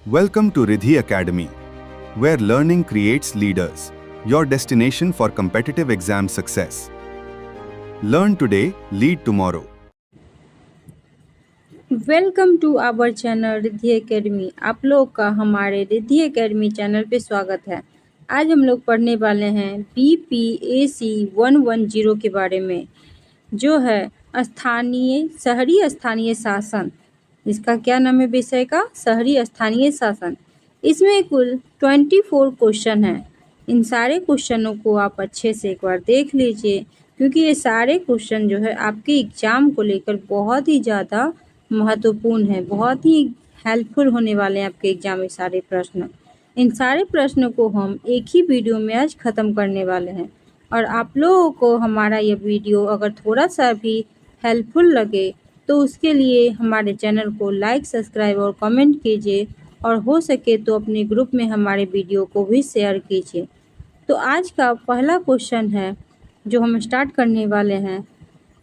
Welcome to Riddhi Academy, where learning creates leaders, your destination for competitive exam success. Learn today, lead tomorrow. Welcome to our channel Riddhi academy. आप लोग का हमारे Riddhi academy channel पे स्वागत है। आज हम लोग पढ़ने वाले हैं BPAC 110 के बारे में, जो है शहरी स्थानीय शासन। इसका क्या नाम है विषय का? शहरी स्थानीय शासन। इसमें कुल 24 क्वेश्चन हैं। इन सारे क्वेश्चनों को आप अच्छे से एक बार देख लीजिए, क्योंकि ये सारे क्वेश्चन जो है आपके एग्जाम को लेकर बहुत ही ज़्यादा महत्वपूर्ण है, बहुत ही हेल्पफुल होने वाले हैं आपके एग्जाम में सारे प्रश्न। इन सारे प्रश्नों को हम एक ही वीडियो में आज ख़त्म करने वाले हैं, और आप लोगों को हमारा ये वीडियो अगर थोड़ा सा भी हेल्पफुल लगे तो उसके लिए हमारे चैनल को लाइक, सब्सक्राइब और कमेंट कीजिए, और हो सके तो अपने ग्रुप में हमारे वीडियो को भी शेयर कीजिए। तो आज का पहला क्वेश्चन है जो हम स्टार्ट करने वाले हैं।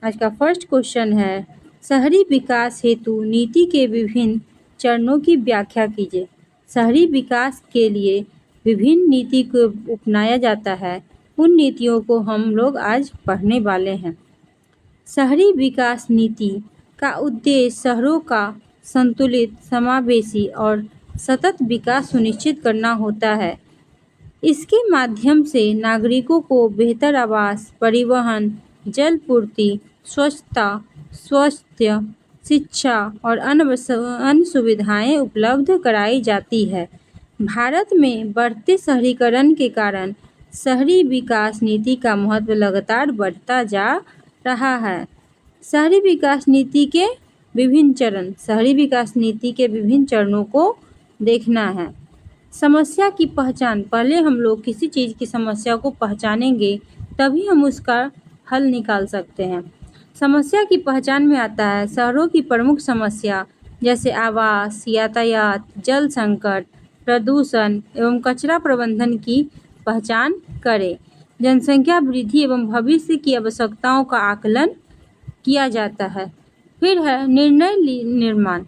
आज का फर्स्ट क्वेश्चन है, शहरी विकास हेतु नीति के विभिन्न चरणों की व्याख्या कीजिए। शहरी विकास के लिए विभिन्न नीति को अपनाया जाता है, उन नीतियों को हम लोग आज पढ़ने वाले हैं। शहरी विकास नीति का उद्देश्य शहरों का संतुलित, समावेशी और सतत विकास सुनिश्चित करना होता है। इसके माध्यम से नागरिकों को बेहतर आवास, परिवहन, जल पूर्ति, स्वच्छता, स्वास्थ्य, शिक्षा और अन्य सुविधाएं उपलब्ध कराई जाती है। भारत में बढ़ते शहरीकरण के कारण शहरी विकास नीति का महत्व लगातार बढ़ता जा रहा है। शहरी विकास नीति के विभिन्न चरण, शहरी विकास नीति के विभिन्न चरणों को देखना है। समस्या की पहचान, पहले हम लोग किसी चीज़ की समस्या को पहचानेंगे तभी हम उसका हल निकाल सकते हैं। समस्या की पहचान में आता है शहरों की प्रमुख समस्या, जैसे आवास, यातायात, जल संकट, प्रदूषण एवं कचरा प्रबंधन की पहचान करें। जनसंख्या वृद्धि एवं भविष्य की आवश्यकताओं का आकलन किया जाता है। फिर है निर्णय निर्माण।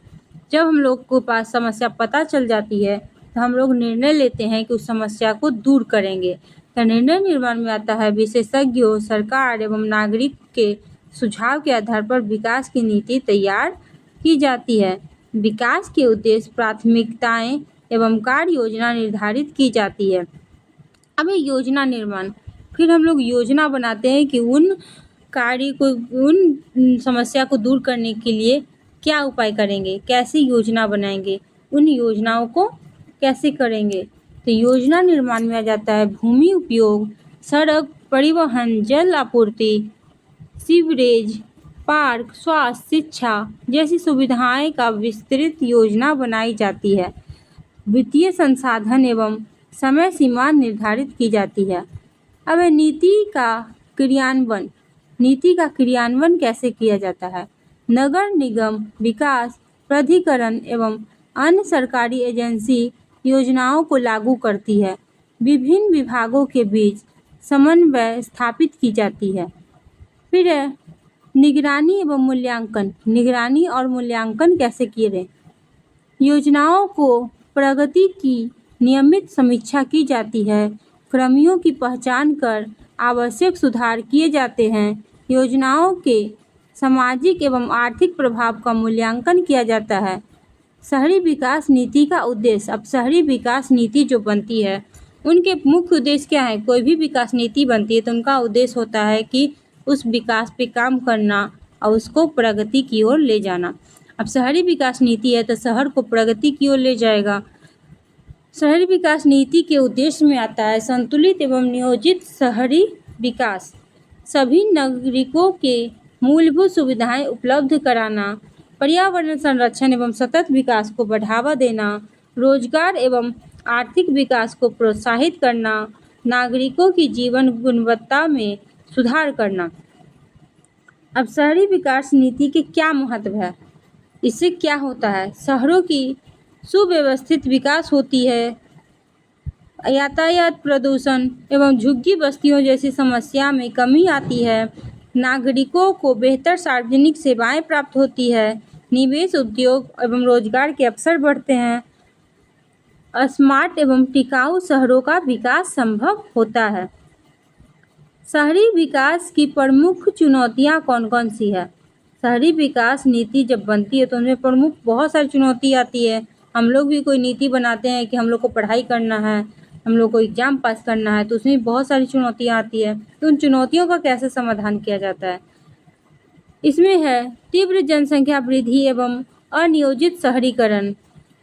जब हम लोग को पास समस्या पता चल जाती है तो हम लोग निर्णय लेते हैं कि उस समस्या को दूर करेंगे। तो निर्णय निर्माण में आता है विशेषज्ञों, सरकार एवं नागरिक के सुझाव के आधार पर विकास की नीति तैयार की जाती है। विकास के उद्देश्य, प्राथमिकताएं एवं कार्य योजना निर्धारित की जाती है। अब ये योजना निर्माण, फिर हम लोग योजना बनाते हैं कि उन कार्य को, उन समस्या को दूर करने के लिए क्या उपाय करेंगे, कैसे योजना बनाएंगे, उन योजनाओं को कैसे करेंगे। तो योजना निर्माण में आ जाता है भूमि उपयोग, सड़क, परिवहन, जल आपूर्ति, सीवरेज, पार्क, स्वास्थ्य, शिक्षा जैसी सुविधाएं का विस्तृत योजना बनाई जाती है। वित्तीय संसाधन एवं समय सीमा निर्धारित की जाती है। अब नीति का क्रियान्वयन, नीति का क्रियान्वयन कैसे किया जाता है? नगर निगम, विकास प्राधिकरण एवं अन्य सरकारी एजेंसी योजनाओं को लागू करती है। विभिन्न विभागों के बीच समन्वय स्थापित की जाती है। फिर है निगरानी एवं मूल्यांकन। निगरानी और मूल्यांकन कैसे किए गए? योजनाओं को प्रगति की नियमित समीक्षा की जाती है। खामियों की पहचान कर आवश्यक सुधार किए जाते हैं। योजनाओं के सामाजिक एवं आर्थिक प्रभाव का मूल्यांकन किया जाता है। शहरी विकास नीति का उद्देश्य, अब शहरी विकास नीति जो बनती है उनके मुख्य उद्देश्य क्या है? कोई भी विकास नीति बनती है तो उनका उद्देश्य होता है कि उस विकास पे काम करना और उसको प्रगति की ओर ले जाना। अब शहरी विकास नीति है तो शहर को प्रगति की ओर ले जाएगा। शहरी विकास नीति के उद्देश्य में आता है संतुलित एवं नियोजित शहरी विकास, सभी नागरिकों के मूलभूत सुविधाएं उपलब्ध कराना, पर्यावरण संरक्षण एवं सतत विकास को बढ़ावा देना, रोजगार एवं आर्थिक विकास को प्रोत्साहित करना, नागरिकों की जीवन गुणवत्ता में सुधार करना। अब शहरी विकास नीति के क्या महत्व है? इससे क्या होता है? शहरों की सुव्यवस्थित विकास होती है। यातायात, प्रदूषण एवं झुग्गी बस्तियों जैसी समस्या में कमी आती है। नागरिकों को बेहतर सार्वजनिक सेवाएं प्राप्त होती है। निवेश, उद्योग एवं रोजगार के अवसर बढ़ते हैं। स्मार्ट एवं टिकाऊ शहरों का विकास संभव होता है। शहरी विकास की प्रमुख चुनौतियाँ कौन कौन सी है? शहरी विकास नीति जब बनती है तो उनमें प्रमुख बहुत सारी चुनौती आती है। हम लोग भी कोई नीति बनाते हैं कि हम लोग को पढ़ाई करना है, हम लोग को एग्जाम पास करना है, तो उसमें बहुत सारी चुनौतियाँ आती है। तो उन चुनौतियों का कैसे समाधान किया जाता है? इसमें है तीव्र जनसंख्या वृद्धि एवं अनियोजित शहरीकरण,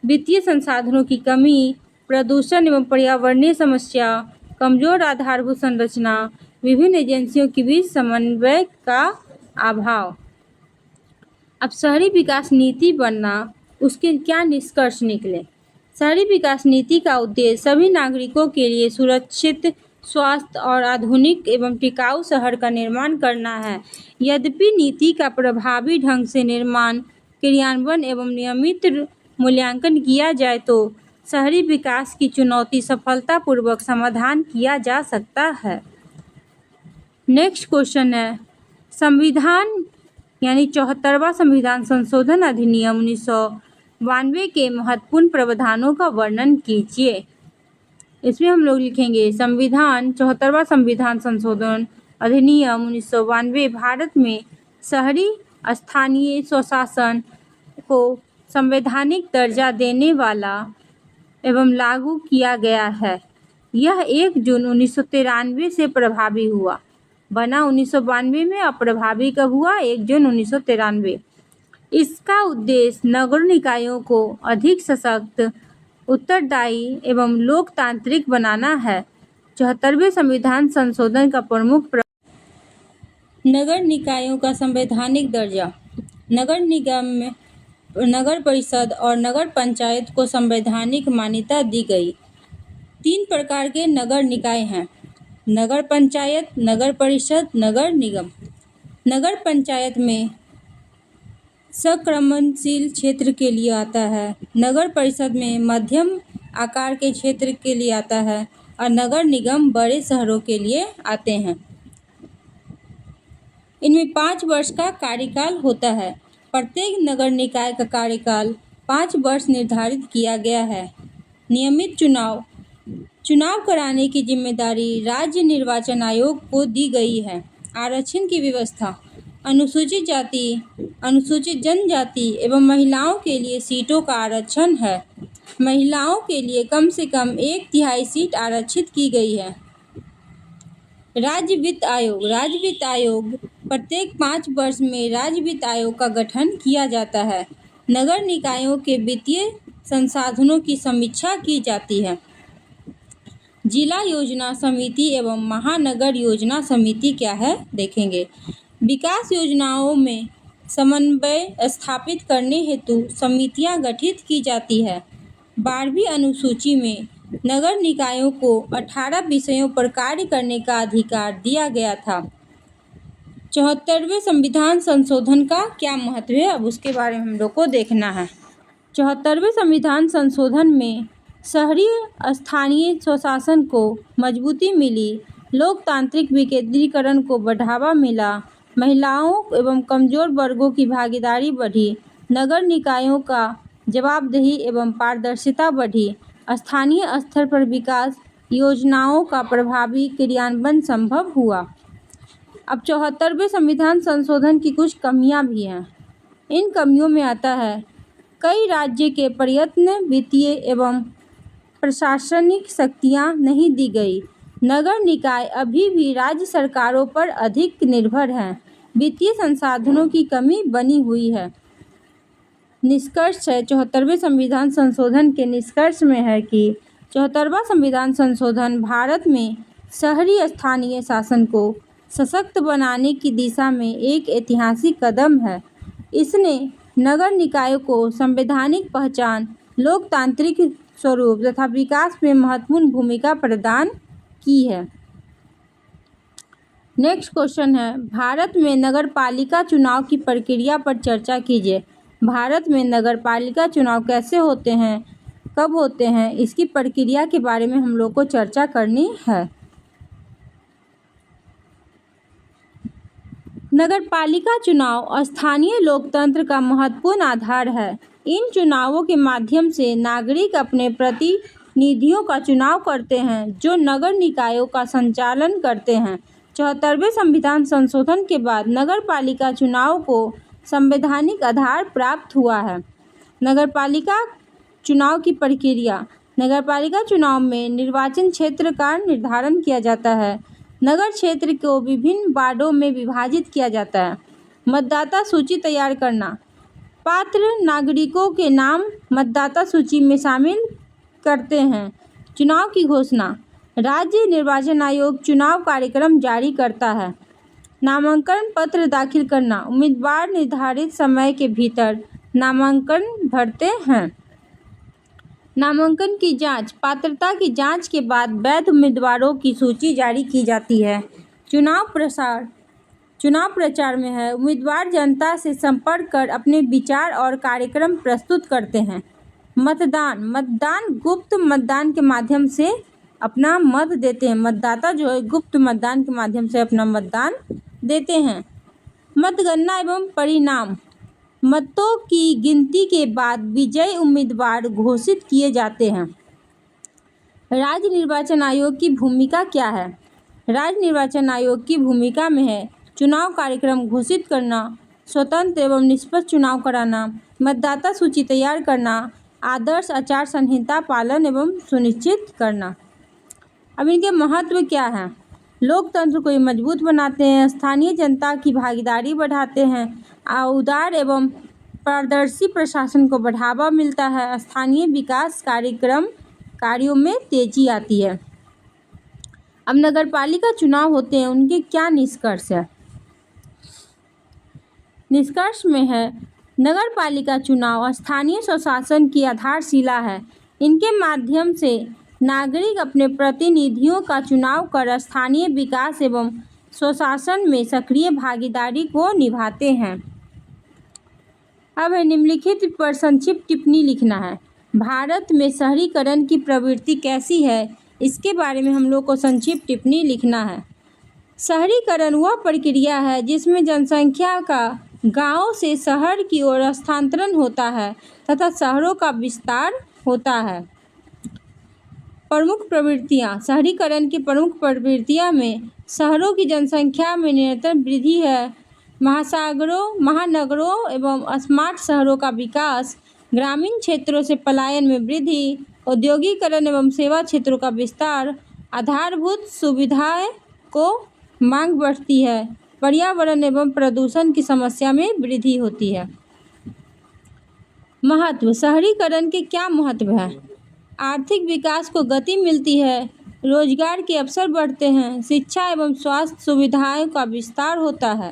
वित्तीय संसाधनों की कमी, प्रदूषण एवं पर्यावरणीय समस्या, कमजोर आधारभूत संरचना, विभिन्न एजेंसियों के बीच समन्वय का अभाव। अब शहरी विकास नीति बनना, उसके क्या निष्कर्ष निकले? शहरी विकास नीति का उद्देश्य सभी नागरिकों के लिए सुरक्षित, स्वास्थ्य और आधुनिक एवं टिकाऊ शहर का निर्माण करना है। यद्यपि नीति का प्रभावी ढंग से निर्माण, क्रियान्वयन एवं नियमित मूल्यांकन किया जाए तो शहरी विकास की चुनौती सफलतापूर्वक समाधान किया जा सकता है। नेक्स्ट क्वेश्चन है, संविधान यानी 74वां संविधान संशोधन अधिनियम 1992 के महत्वपूर्ण प्रावधानों का वर्णन कीजिए। इसमें हम लोग लिखेंगे संविधान 74वां संविधान संशोधन अधिनियम 1992 भारत में शहरी स्थानीय स्वशासन को संवैधानिक दर्जा देने वाला एवं लागू किया गया है। यह 1 जून 1993 से प्रभावी हुआ। बना 1992 में और प्रभावी कब हुआ? 1 जून 1993। इसका उद्देश्य नगर निकायों को अधिक सशक्त, उत्तरदायी एवं लोकतांत्रिक बनाना है। 74वें संविधान संशोधन का प्रमुख नगर निकायों का संवैधानिक दर्जा। नगर निगम, नगर परिषद और नगर पंचायत को संवैधानिक मान्यता दी गई। 3 प्रकार के नगर निकाय हैं: नगर पंचायत, नगर परिषद, नगर निगम। नगर पंचायत में संक्रमणशील क्षेत्र के लिए आता है, नगर परिषद में मध्यम आकार के क्षेत्र के लिए आता है और नगर निगम बड़े शहरों के लिए आते हैं। इनमें 5 वर्ष का कार्यकाल होता है। प्रत्येक नगर निकाय का कार्यकाल 5 वर्ष निर्धारित किया गया है। नियमित चुनाव कराने की जिम्मेदारी राज्य निर्वाचन आयोग को दी गई है। आरक्षण की व्यवस्था, अनुसूचित जाति, अनुसूचित जनजाति एवं महिलाओं के लिए सीटों का आरक्षण है। महिलाओं के लिए कम से कम 1/3 सीट आरक्षित की गई है। राज्य वित्त आयोग प्रत्येक 5 वर्ष में राज्य वित्त आयोग का गठन किया जाता है। नगर निकायों के वित्तीय संसाधनों की समीक्षा की जाती है। जिला योजना समिति एवं महानगर योजना समिति क्या है देखेंगे। विकास योजनाओं में समन्वय स्थापित करने हेतु समितियां गठित की जाती है। 12वीं अनुसूची में नगर निकायों को 18 विषयों पर कार्य करने का अधिकार दिया गया था। 74वें संविधान संशोधन का क्या महत्व है, अब उसके बारे में हम लोग को देखना है। 74वें संविधान संशोधन में शहरी स्थानीय स्वशासन को मजबूती मिली, लोकतांत्रिक विकेंद्रीकरण को बढ़ावा मिला, महिलाओं एवं कमजोर वर्गों की भागीदारी बढ़ी, नगर निकायों का जवाबदेही एवं पारदर्शिता बढ़ी, स्थानीय स्तर पर विकास योजनाओं का प्रभावी क्रियान्वयन संभव हुआ। अब 74वें संविधान संशोधन की कुछ कमियां भी हैं। इन कमियों में आता है कई राज्य के प्रयत्न वित्तीय एवं प्रशासनिक शक्तियां नहीं दी गई। नगर निकाय अभी भी राज्य सरकारों पर अधिक निर्भर हैं। वित्तीय संसाधनों की कमी बनी हुई है। निष्कर्ष है 74वें संविधान संशोधन के निष्कर्ष में है कि 74वां संविधान संशोधन भारत में शहरी स्थानीय शासन को सशक्त बनाने की दिशा में एक ऐतिहासिक कदम है। इसने नगर निकायों को संवैधानिक पहचान, लोकतांत्रिक स्वरूप तथा विकास में महत्वपूर्ण भूमिका प्रदान की है। नेक्स्ट क्वेश्चन है, भारत में नगरपालिका चुनाव की प्रक्रिया पर चर्चा कीजिए। भारत में नगरपालिका चुनाव कैसे होते हैं, कब होते हैं, इसकी प्रक्रिया के बारे में हम लोग को चर्चा करनी है। नगरपालिका चुनाव स्थानीय लोकतंत्र का महत्वपूर्ण आधार है। इन चुनावों के माध्यम से नागरिक अपने निधियों का चुनाव करते हैं जो नगर निकायों का संचालन करते हैं। 74वें संविधान संशोधन के बाद नगर पालिका चुनाव को संवैधानिक आधार प्राप्त हुआ है। नगरपालिका चुनाव की प्रक्रिया। नगरपालिका चुनाव में निर्वाचन क्षेत्र का निर्धारण किया जाता है। नगर क्षेत्र को विभिन्न वार्डों में विभाजित किया जाता है। मतदाता सूची तैयार करना। पात्र नागरिकों के नाम मतदाता सूची में शामिल करते हैं। चुनाव की घोषणा। राज्य निर्वाचन आयोग चुनाव कार्यक्रम जारी करता है। नामांकन पत्र दाखिल करना। उम्मीदवार निर्धारित समय के भीतर नामांकन भरते हैं। नामांकन की जांच। पात्रता की जांच के बाद वैध उम्मीदवारों की सूची जारी की जाती है। चुनाव प्रसार। चुनाव प्रचार में है उम्मीदवार जनता से संपर्क कर अपने विचार और कार्यक्रम प्रस्तुत करते हैं। मतदान। मतदान गुप्त मतदान के माध्यम से अपना मत देते हैं। मतदाता जो है गुप्त मतदान के माध्यम से अपना मतदान देते हैं। मतगणना एवं परिणाम। मतों की गिनती के बाद विजयी उम्मीदवार घोषित किए जाते हैं। राज्य निर्वाचन आयोग की भूमिका क्या है? राज्य निर्वाचन आयोग की भूमिका में है चुनाव कार्यक्रम घोषित करना, स्वतंत्र एवं निष्पक्ष चुनाव कराना, मतदाता सूची तैयार करना, आदर्श आचार संहिता पालन एवं सुनिश्चित करना। अब इनके महत्व क्या है? लोकतंत्र को ये मजबूत बनाते हैं, स्थानीय जनता की भागीदारी बढ़ाते हैं, उदार एवं पारदर्शी प्रशासन को बढ़ावा मिलता है, स्थानीय विकास कार्यों में तेजी आती है। अब नगरपालिका चुनाव होते हैं, उनके क्या निष्कर्ष है? निष्कर्ष में है नगरपालिका चुनाव स्थानीय स्वशासन की आधारशिला है। इनके माध्यम से नागरिक अपने प्रतिनिधियों का चुनाव कर स्थानीय विकास एवं स्वशासन में सक्रिय भागीदारी को निभाते हैं। अब निम्नलिखित पर संक्षिप्त टिप्पणी लिखना है। भारत में शहरीकरण की प्रवृत्ति कैसी है, इसके बारे में हम लोग को संक्षिप्त टिप्पणी लिखना है। शहरीकरण वह प्रक्रिया है जिसमें जनसंख्या का गांव से शहर की ओर स्थानांतरण होता है तथा शहरों का विस्तार होता है। प्रमुख प्रवृत्तियाँ। शहरीकरण की प्रमुख प्रवृत्तियाँ में शहरों की जनसंख्या में निरंतर वृद्धि है, महानगरों एवं स्मार्ट शहरों का विकास, ग्रामीण क्षेत्रों से पलायन में वृद्धि, औद्योगिकरण एवं सेवा क्षेत्रों का विस्तार, आधारभूत सुविधाएं को मांग बढ़ती है, पर्यावरण एवं प्रदूषण की समस्या में वृद्धि होती है। महत्व। शहरीकरण के क्या महत्व है? आर्थिक विकास को गति मिलती है, रोजगार के अवसर बढ़ते हैं, शिक्षा एवं स्वास्थ्य सुविधाओं का विस्तार होता है।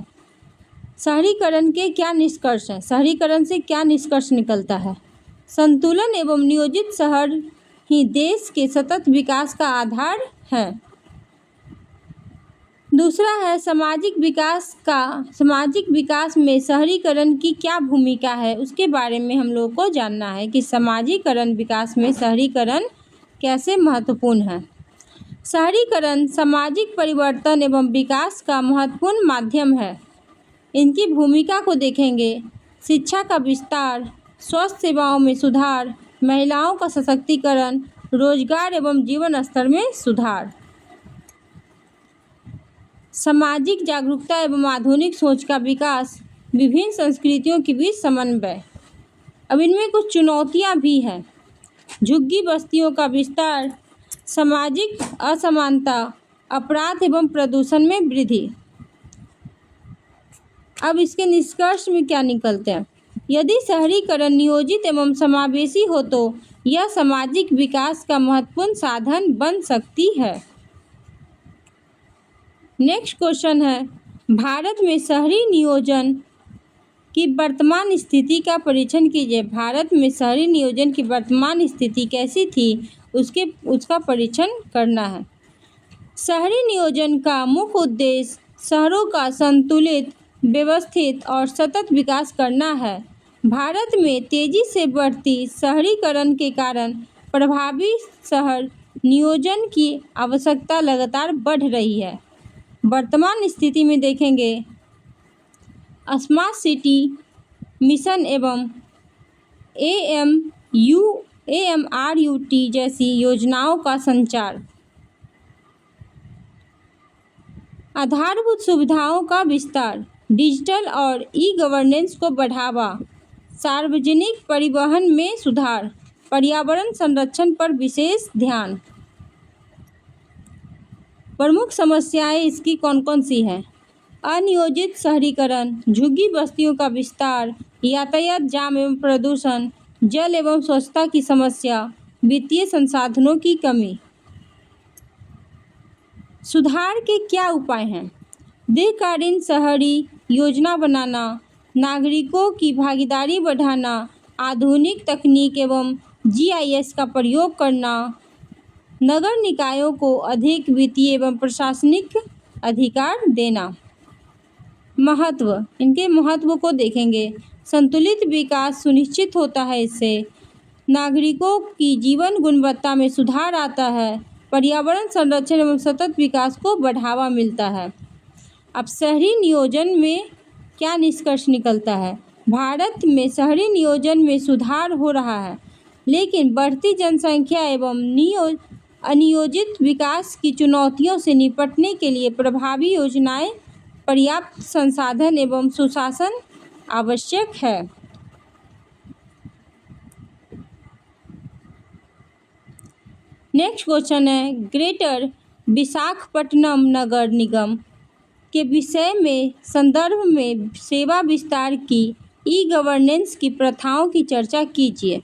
शहरीकरण के क्या निष्कर्ष हैं? शहरीकरण से क्या निष्कर्ष निकलता है? संतुलन एवं नियोजित शहर ही देश के सतत विकास का आधार है। दूसरा है सामाजिक विकास में शहरीकरण की क्या भूमिका है, उसके बारे में हम लोग को जानना है कि सामाजिकरण विकास में शहरीकरण कैसे महत्वपूर्ण है। शहरीकरण सामाजिक परिवर्तन एवं विकास का महत्वपूर्ण माध्यम है। इनकी भूमिका को देखेंगे। शिक्षा का विस्तार, स्वास्थ्य सेवाओं में सुधार, महिलाओं का सशक्तिकरण, रोजगार एवं जीवन स्तर में सुधार। सामाजिक जागरूकता एवं आधुनिक सोच का विकास, विभिन्न संस्कृतियों के बीच समन्वय। अब इनमें कुछ चुनौतियां भी हैं। झुग्गी बस्तियों का विस्तार, सामाजिक असमानता, अपराध एवं प्रदूषण में वृद्धि। अब इसके निष्कर्ष में क्या निकलते हैं? यदि शहरीकरण नियोजित एवं समावेशी हो तो यह सामाजिक विकास का महत्वपूर्ण साधन बन सकती है। नेक्स्ट क्वेश्चन है, भारत में शहरी नियोजन की वर्तमान स्थिति का परीक्षण कीजिए। भारत में शहरी नियोजन की वर्तमान स्थिति कैसी थी, उसका परीक्षण करना है। शहरी नियोजन का मुख्य उद्देश्य शहरों का संतुलित, व्यवस्थित और सतत विकास करना है। भारत में तेजी से बढ़ती शहरीकरण के कारण प्रभावी शहर नियोजन की आवश्यकता लगातार बढ़ रही है। वर्तमान स्थिति में देखेंगे स्मार्ट सिटी मिशन एवं AMUR AMRUT जैसी योजनाओं का संचार, आधारभूत सुविधाओं का विस्तार, डिजिटल और ई-गवर्नेंस को बढ़ावा, सार्वजनिक परिवहन में सुधार, पर्यावरण संरक्षण पर विशेष ध्यान। प्रमुख समस्याएं इसकी कौन कौन सी हैं? अनियोजित शहरीकरण, झुग्गी बस्तियों का विस्तार, यातायात जाम एवं प्रदूषण, जल एवं स्वच्छता की समस्या, वित्तीय संसाधनों की कमी। सुधार के क्या उपाय हैं? दीर्घकालीन शहरी योजना बनाना, नागरिकों की भागीदारी बढ़ाना, आधुनिक तकनीक एवं GIS का प्रयोग करना, नगर निकायों को अधिक वित्तीय एवं प्रशासनिक अधिकार देना। महत्व, इनके महत्व को देखेंगे। संतुलित विकास सुनिश्चित होता है, इससे नागरिकों की जीवन गुणवत्ता में सुधार आता है, पर्यावरण संरक्षण एवं सतत विकास को बढ़ावा मिलता है। अब शहरी नियोजन में क्या निष्कर्ष निकलता है? भारत में शहरी नियोजन में सुधार हो रहा है, लेकिन बढ़ती जनसंख्या एवं अनियोजित विकास की चुनौतियों से निपटने के लिए प्रभावी योजनाएं, पर्याप्त संसाधन एवं सुशासन आवश्यक है। नेक्स्ट क्वेश्चन है, ग्रेटर विशाखापट्टनम नगर निगम के विषय में संदर्भ में सेवा विस्तार की ई-गवर्नेंस की प्रथाओं की चर्चा कीजिए।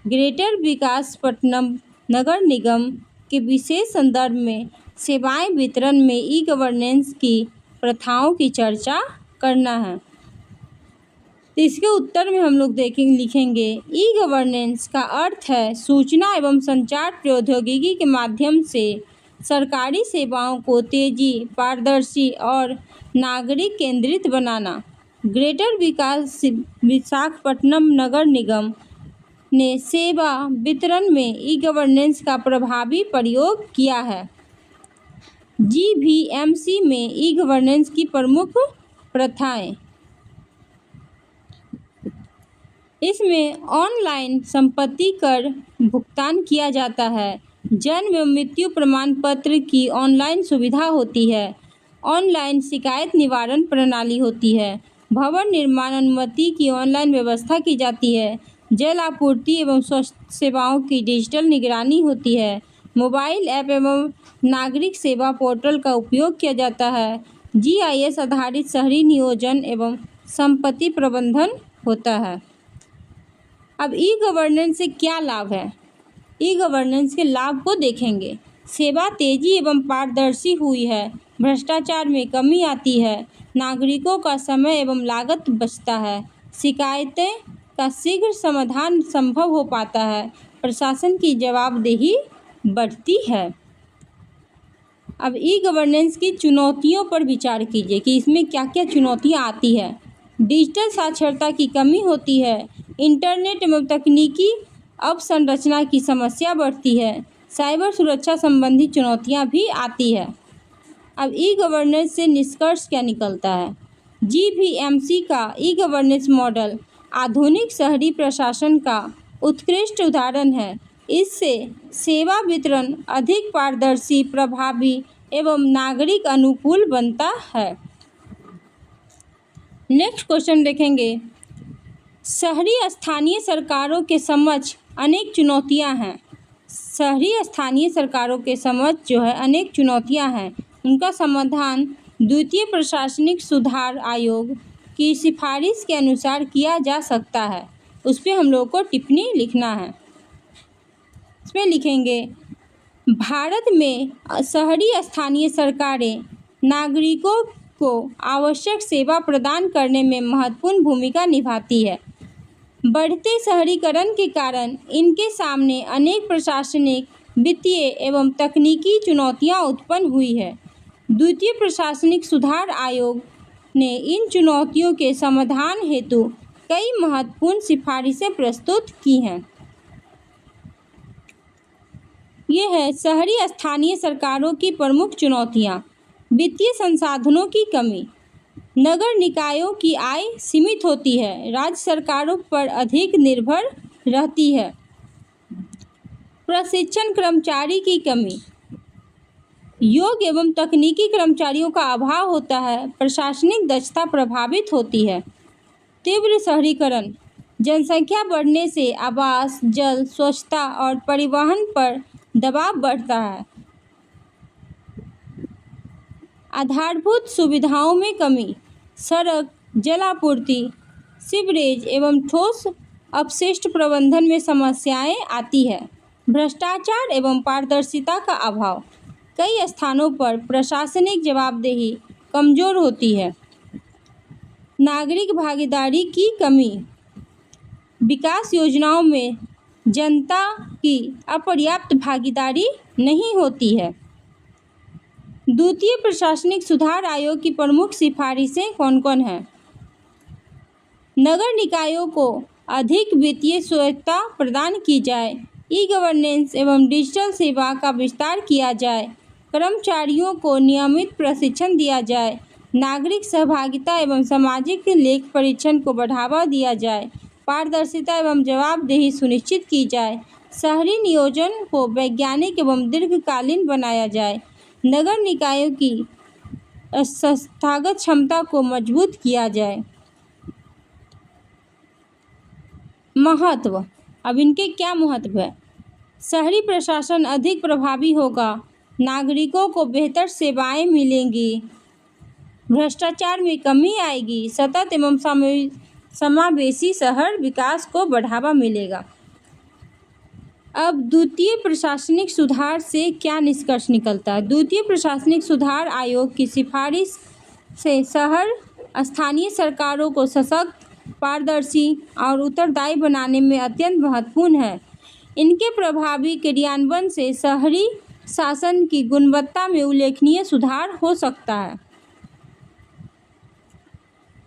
ग्रेटर विशाखापट्टनम नगर निगम के विशेष संदर्भ में सेवाएं वितरण में ई-गवर्नेंस की प्रथाओं की चर्चा करना है। तो इसके उत्तर में हम लोग लिखेंगे, ई गवर्नेंस का अर्थ है सूचना एवं संचार प्रौद्योगिकी के माध्यम से सरकारी सेवाओं को तेजी, पारदर्शी और नागरिक केंद्रित बनाना। ग्रेटर विशाखापट्टनम नगर निगम ने सेवा वितरण में ई गवर्नेंस का प्रभावी प्रयोग किया है। GVMC में ई गवर्नेंस की प्रमुख प्रथाएं, इसमें ऑनलाइन संपत्ति कर भुगतान किया जाता है, जन्म एवं मृत्यु प्रमाण पत्र की ऑनलाइन सुविधा होती है, ऑनलाइन शिकायत निवारण प्रणाली होती है, भवन निर्माण अनुमति की ऑनलाइन व्यवस्था की जाती है, जल आपूर्ति एवं स्वास्थ्य सेवाओं की डिजिटल निगरानी होती है, मोबाइल ऐप एवं नागरिक सेवा पोर्टल का उपयोग किया जाता है, GIS आधारित शहरी नियोजन एवं संपत्ति प्रबंधन होता है। अब ई गवर्नेंस से क्या लाभ है? ई गवर्नेंस के लाभ को देखेंगे। सेवा तेजी एवं पारदर्शी हुई है, भ्रष्टाचार में कमी आती है, नागरिकों का समय एवं लागत बचता है, शिकायतें का शीघ्र समाधान संभव हो पाता है, प्रशासन की जवाबदेही बढ़ती है। अब ई गवर्नेंस की चुनौतियों पर विचार कीजिए कि इसमें क्या क्या चुनौतियाँ आती है। डिजिटल साक्षरता की कमी होती है, इंटरनेट एवं तकनीकी अवसंरचना की समस्या बढ़ती है, साइबर सुरक्षा संबंधी चुनौतियां भी आती है। अब ई गवर्नेंस से निष्कर्ष क्या निकलता है? GVMC का ई गवर्नेंस मॉडल आधुनिक शहरी प्रशासन का उत्कृष्ट उदाहरण है। इससे सेवा वितरण अधिक पारदर्शी, प्रभावी एवं नागरिक अनुकूल बनता है। नेक्स्ट क्वेश्चन देखेंगे, शहरी स्थानीय सरकारों के समक्ष अनेक चुनौतियां हैं। शहरी स्थानीय सरकारों के समक्ष जो है अनेक चुनौतियां हैं, उनका समाधान द्वितीय प्रशासनिक सुधार आयोग की सिफारिश के अनुसार किया जा सकता है। उस पर हम लोग को टिप्पणी लिखना है। इसमें लिखेंगे, भारत में शहरी स्थानीय सरकारें नागरिकों को आवश्यक सेवा प्रदान करने में महत्वपूर्ण भूमिका निभाती है। बढ़ते शहरीकरण के कारण इनके सामने अनेक प्रशासनिक, वित्तीय एवं तकनीकी चुनौतियां उत्पन्न हुई है। द्वितीय प्रशासनिक सुधार आयोग ने इन चुनौतियों के समाधान हेतु कई महत्वपूर्ण सिफारिशें प्रस्तुत की हैं। ये है शहरी स्थानीय सरकारों की प्रमुख चुनौतियां। वित्तीय संसाधनों की कमी, नगर निकायों की आय सीमित होती है, राज्य सरकारों पर अधिक निर्भर रहती है। प्रशिक्षण कर्मचारी की कमी, योग्य एवं तकनीकी कर्मचारियों का अभाव होता है, प्रशासनिक दक्षता प्रभावित होती है। तीव्र शहरीकरण, जनसंख्या बढ़ने से आवास, जल, स्वच्छता और परिवहन पर दबाव बढ़ता है। आधारभूत सुविधाओं में कमी, सड़क, जल आपूर्ति, सीवरेज एवं ठोस अपशिष्ट प्रबंधन में समस्याएं आती है। भ्रष्टाचार एवं पारदर्शिता का अभाव, कई स्थानों पर प्रशासनिक जवाबदेही कमजोर होती है। नागरिक भागीदारी की कमी, विकास योजनाओं में जनता की अपर्याप्त भागीदारी नहीं होती है। द्वितीय प्रशासनिक सुधार आयोग की प्रमुख सिफारिशें कौन-कौन हैं? नगर निकायों को अधिक वित्तीय स्वायत्तता प्रदान की जाए, ई-गवर्नेंस एवं डिजिटल सेवा का विस्तार किया जाए, कर्मचारियों को नियमित प्रशिक्षण दिया जाए, नागरिक सहभागिता एवं सामाजिक लेख परीक्षण को बढ़ावा दिया जाए, पारदर्शिता एवं जवाबदेही सुनिश्चित की जाए, शहरी नियोजन को वैज्ञानिक एवं दीर्घकालीन बनाया जाए, नगर निकायों की संस्थागत क्षमता को मजबूत किया जाए। महत्व, अब इनके क्या महत्व है? शहरी प्रशासन अधिक प्रभावी होगा, नागरिकों को बेहतर सेवाएं मिलेंगी, भ्रष्टाचार में कमी आएगी, सतत एवं समावेशी शहर विकास को बढ़ावा मिलेगा। अब द्वितीय प्रशासनिक सुधार से क्या निष्कर्ष निकलता है? द्वितीय प्रशासनिक सुधार आयोग की सिफारिश से शहर स्थानीय सरकारों को सशक्त, पारदर्शी और उत्तरदायी बनाने में अत्यंत महत्वपूर्ण है। इनके प्रभावी क्रियान्वयन से शहरी शासन की गुणवत्ता में उल्लेखनीय सुधार हो सकता है।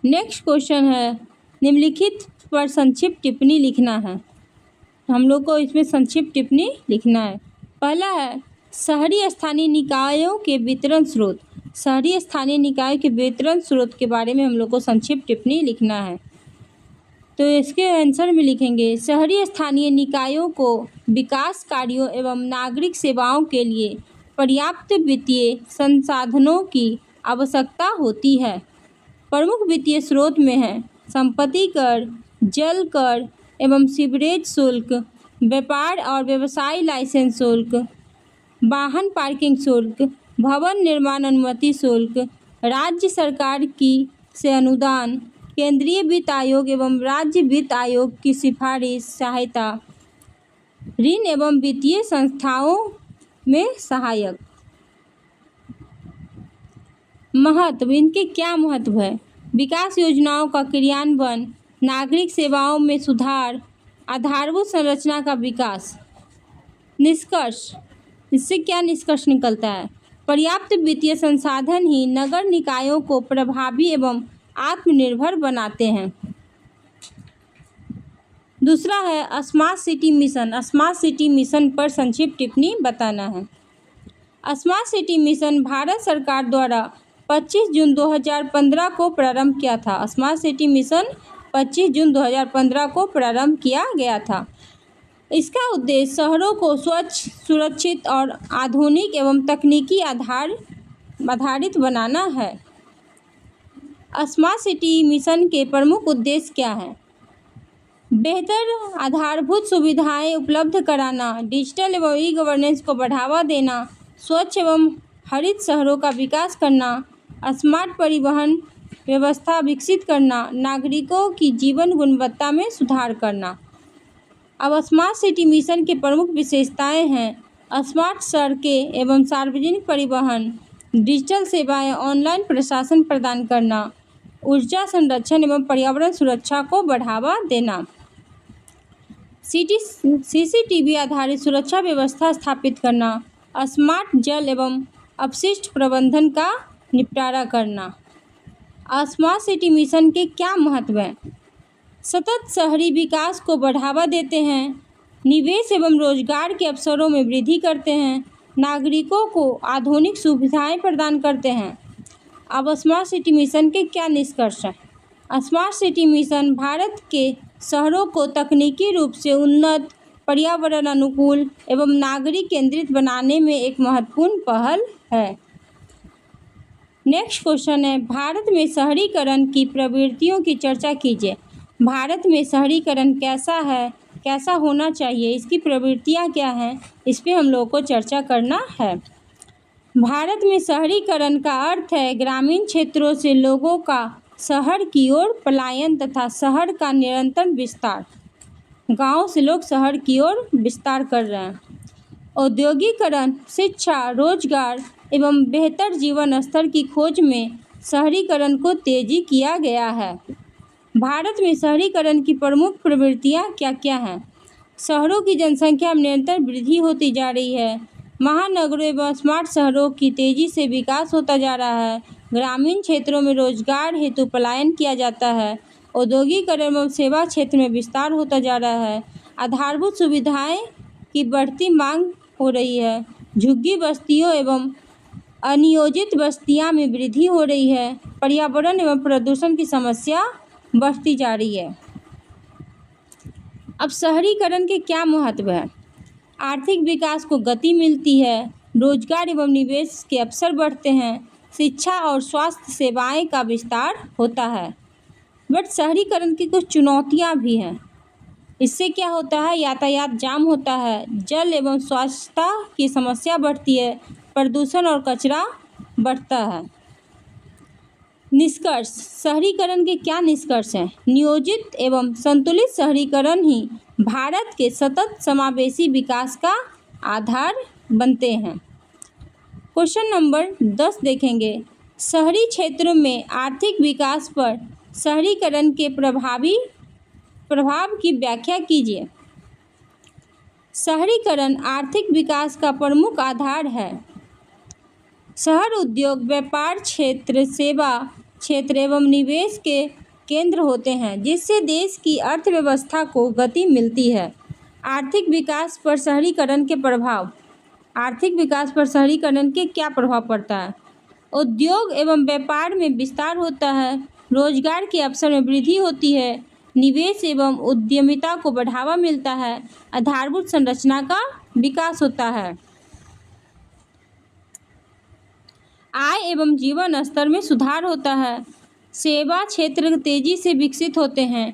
नेक्स्ट क्वेश्चन है, निम्नलिखित पर संक्षिप्त टिप्पणी लिखना है। हम लोग को इसमें संक्षिप्त टिप्पणी लिखना है। पहला है शहरी स्थानीय निकायों के वितरण स्रोत। शहरी स्थानीय निकाय के वितरण स्रोत के बारे में हम लोग को संक्षिप्त टिप्पणी लिखना है। तो इसके आंसर में लिखेंगे, शहरी स्थानीय निकायों को विकास कार्यों एवं नागरिक सेवाओं के लिए पर्याप्त वित्तीय संसाधनों की आवश्यकता होती है। प्रमुख वित्तीय स्रोत में है संपत्ति कर, जल कर एवं सीवरेज शुल्क, व्यापार और व्यवसाय लाइसेंस शुल्क, वाहन पार्किंग शुल्क, भवन निर्माण अनुमति शुल्क, राज्य सरकार की से अनुदान, केंद्रीय वित्त आयोग एवं राज्य वित्त आयोग की सिफारिश सहायता, ऋण एवं वित्तीय संस्थाओं में सहायक। महत्व, इनके क्या महत्व है? विकास योजनाओं का क्रियान्वयन, नागरिक सेवाओं में सुधार, आधारभूत संरचना का विकास। निष्कर्ष, इससे क्या निष्कर्ष निकलता है? पर्याप्त वित्तीय संसाधन ही नगर निकायों को प्रभावी एवं आत्मनिर्भर बनाते हैं। दूसरा है smart city mission. Smart city mission पर संक्षिप्त टिप्पणी बताना है। स्मार्ट सिटी मिशन भारत सरकार द्वारा 25 जून 2015 को प्रारंभ किया था। स्मार्ट सिटी मिशन 25 जून 2015 को प्रारंभ किया गया था। इसका उद्देश्य शहरों को स्वच्छ, सुरक्षित और आधुनिक एवं तकनीकी आधारित बनाना है। स्मार्ट सिटी मिशन के प्रमुख उद्देश्य क्या हैं? बेहतर आधारभूत सुविधाएं उपलब्ध कराना, डिजिटल एवं ई गवर्नेंस को बढ़ावा देना, स्वच्छ एवं हरित शहरों का विकास करना, स्मार्ट परिवहन व्यवस्था विकसित करना, नागरिकों की जीवन गुणवत्ता में सुधार करना। अब स्मार्ट सिटी मिशन के प्रमुख विशेषताएं हैं स्मार्ट सड़कें एवं सार्वजनिक परिवहन, डिजिटल सेवाएं, ऑनलाइन प्रशासन प्रदान करना, ऊर्जा संरक्षण एवं पर्यावरण सुरक्षा को बढ़ावा देना, CCTV आधारित सुरक्षा व्यवस्था स्थापित करना, स्मार्ट जल एवं अपशिष्ट प्रबंधन का निपटारा करना। स्मार्ट सिटी मिशन के क्या महत्व हैं? सतत शहरी विकास को बढ़ावा देते हैं, निवेश एवं रोजगार के अवसरों में वृद्धि करते हैं, नागरिकों को आधुनिक सुविधाएं प्रदान करते हैं। अब स्मार्ट सिटी मिशन के क्या निष्कर्ष हैं? स्मार्ट सिटी मिशन भारत के शहरों को तकनीकी रूप से उन्नत, पर्यावरण अनुकूल एवं नागरिक केंद्रित बनाने में एक महत्वपूर्ण पहल है। नेक्स्ट क्वेश्चन है, भारत में शहरीकरण की प्रवृत्तियों की चर्चा कीजिए। भारत में शहरीकरण कैसा है, कैसा होना चाहिए, इसकी प्रवृत्तियाँ क्या हैं, इस पे हम लोगों को चर्चा करना है। भारत में शहरीकरण का अर्थ है ग्रामीण क्षेत्रों से लोगों का शहर की ओर पलायन तथा शहर का निरंतर विस्तार। गांव से लोग शहर की ओर विस्तार कर रहे हैं। औद्योगिकरण, शिक्षा, रोजगार एवं बेहतर जीवन स्तर की खोज में शहरीकरण को तेजी किया गया है। भारत में शहरीकरण की प्रमुख प्रवृत्तियाँ क्या क्या हैं? शहरों की जनसंख्या में निरंतर वृद्धि होती जा रही है। महानगरों एवं स्मार्ट शहरों की तेजी से विकास होता जा रहा है। ग्रामीण क्षेत्रों में रोजगार हेतु पलायन किया जाता है। औद्योगिकरण एवं सेवा क्षेत्र में विस्तार होता जा रहा है। आधारभूत सुविधाएं की बढ़ती मांग हो रही है। झुग्गी बस्तियों एवं अनियोजित बस्तियां में वृद्धि हो रही है। पर्यावरण एवं प्रदूषण की समस्या बढ़ती जा रही है। अब शहरीकरण के क्या महत्व है? आर्थिक विकास को गति मिलती है। रोजगार एवं निवेश के अवसर बढ़ते हैं। शिक्षा और स्वास्थ्य सेवाएं का विस्तार होता है। बट शहरीकरण की कुछ चुनौतियां भी हैं। इससे क्या होता है? यातायात जाम होता है। जल एवं स्वच्छता की समस्या बढ़ती है। प्रदूषण और कचरा बढ़ता है। निष्कर्ष, शहरीकरण के क्या निष्कर्ष हैं? नियोजित एवं संतुलित शहरीकरण ही भारत के सतत समावेशी विकास का आधार बनते हैं। क्वेश्चन नंबर 10 देखेंगे। शहरी क्षेत्रों में आर्थिक विकास पर शहरीकरण के प्रभाव की व्याख्या कीजिए। शहरीकरण आर्थिक विकास का प्रमुख आधार है। शहर उद्योग, व्यापार क्षेत्र, सेवा क्षेत्र एवं निवेश के केंद्र होते हैं, जिससे देश की अर्थव्यवस्था को गति मिलती है। आर्थिक विकास पर शहरीकरण के प्रभाव। आर्थिक विकास पर शहरीकरण के क्या प्रभाव पड़ता है? उद्योग एवं व्यापार में विस्तार होता है। रोजगार के अवसर में वृद्धि होती है। निवेश एवं उद्यमिता को बढ़ावा मिलता है। आधारभूत संरचना का विकास होता है। आय एवं जीवन स्तर में सुधार होता है। सेवा क्षेत्र तेजी से विकसित होते हैं।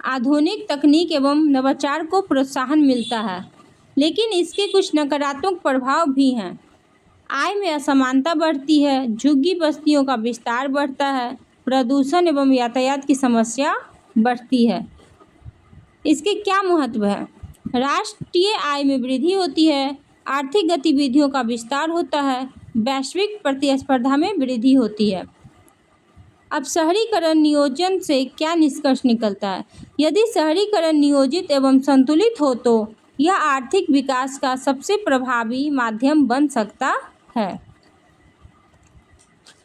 आधुनिक तकनीक एवं नवाचार को प्रोत्साहन मिलता है। लेकिन इसके कुछ नकारात्मक प्रभाव भी हैं। आय में असमानता बढ़ती है। झुग्गी बस्तियों का विस्तार बढ़ता है। प्रदूषण एवं यातायात की समस्या बढ़ती है। इसके क्या महत्व है? राष्ट्रीय आय में वृद्धि होती है। आर्थिक गतिविधियों का विस्तार होता है। वैश्विक प्रतिस्पर्धा में वृद्धि होती है। अब शहरीकरण नियोजन से क्या निष्कर्ष निकलता है? यदि शहरीकरण नियोजित एवं संतुलित हो तो यह आर्थिक विकास का सबसे प्रभावी माध्यम बन सकता है।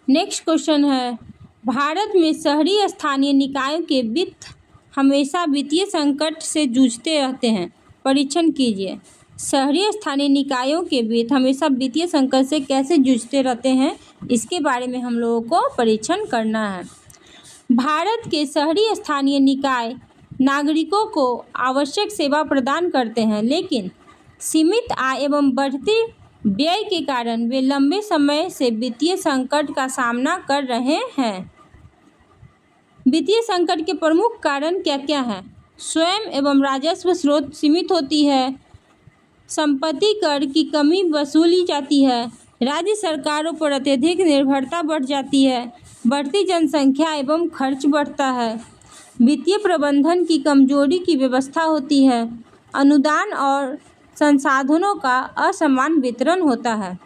नेक्स्ट क्वेश्चन है, भारत में शहरी स्थानीय निकायों के वित्त हमेशा वित्तीय संकट से जूझते रहते हैं। परीक्षण कीजिए। शहरी स्थानीय निकायों के वित्त हमेशा वित्तीय संकट से कैसे जूझते रहते हैं, इसके बारे में हम लोगों को परीक्षण करना है। भारत के शहरी स्थानीय निकाय नागरिकों को आवश्यक सेवा प्रदान करते हैं, लेकिन सीमित आय एवं बढ़ती व्यय के कारण वे लंबे समय से वित्तीय संकट का सामना कर रहे हैं। वित्तीय संकट के प्रमुख कारण क्या क्या हैं? स्वयं एवं राजस्व स्रोत सीमित होती है। संपत्ति कर की कमी वसूली जाती है। राज्य सरकारों पर अत्यधिक निर्भरता बढ़ जाती है। बढ़ती जनसंख्या एवं खर्च बढ़ता है। वित्तीय प्रबंधन की कमजोरी की व्यवस्था होती है। अनुदान और संसाधनों का असमान वितरण होता है।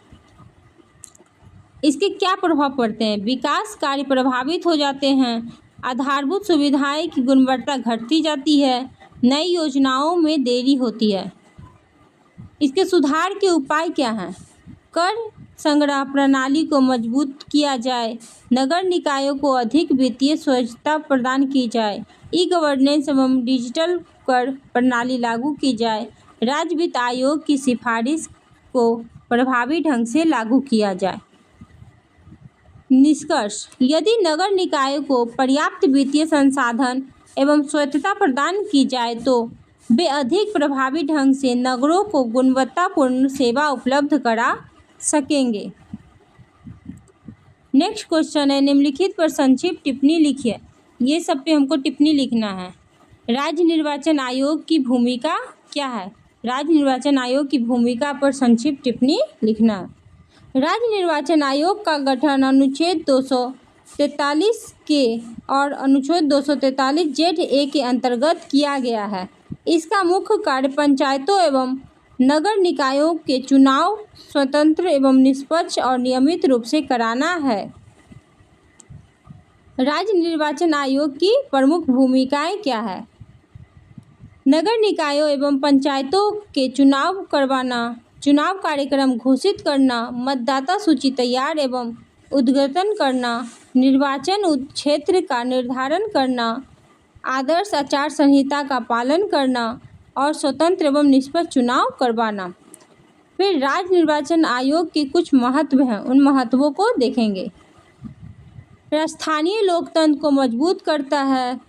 इसके क्या प्रभाव पड़ते हैं? विकास कार्य प्रभावित हो जाते हैं। आधारभूत सुविधाएं की गुणवत्ता घटती जाती है। नई योजनाओं में देरी होती है। इसके सुधार के उपाय क्या हैं? कर संग्रह प्रणाली को मजबूत किया जाए। नगर निकायों को अधिक वित्तीय स्वच्छता प्रदान की जाए। ई गवर्नेंस एवं डिजिटल कर प्रणाली लागू की जाए। राज्य वित्त आयोग की सिफारिश को प्रभावी ढंग से लागू किया जाए। निष्कर्ष, यदि नगर निकायों को पर्याप्त वित्तीय संसाधन एवं स्वायत्तता प्रदान की जाए तो वे अधिक प्रभावी ढंग से नगरों को गुणवत्तापूर्ण सेवा उपलब्ध करा सकेंगे। नेक्स्ट क्वेश्चन है, निम्नलिखित पर संक्षिप्त टिप्पणी लिखिए। ये सब पे हमको टिप्पणी लिखना है। राज्य निर्वाचन आयोग की भूमिका क्या है? राज्य निर्वाचन आयोग की भूमिका पर संक्षिप्त टिप्पणी लिखना है। राज्य निर्वाचन आयोग का गठन अनुच्छेद 243 के और अनुच्छेद 243 ZA के अंतर्गत किया गया है। इसका मुख्य कार्य पंचायतों एवं नगर निकायों के चुनाव स्वतंत्र एवं निष्पक्ष और नियमित रूप से कराना है। राज्य निर्वाचन आयोग की प्रमुख भूमिकाएं क्या है? नगर निकायों एवं पंचायतों के चुनाव करवाना, चुनाव कार्यक्रम घोषित करना, मतदाता सूची तैयार एवं उद्घाटन करना, निर्वाचन क्षेत्र का निर्धारण करना, आदर्श आचार संहिता का पालन करना और स्वतंत्र एवं निष्पक्ष चुनाव करवाना। फिर राज्य निर्वाचन आयोग के कुछ महत्व हैं, उन महत्वों को देखेंगे। स्थानीय लोकतंत्र को मजबूत करता है,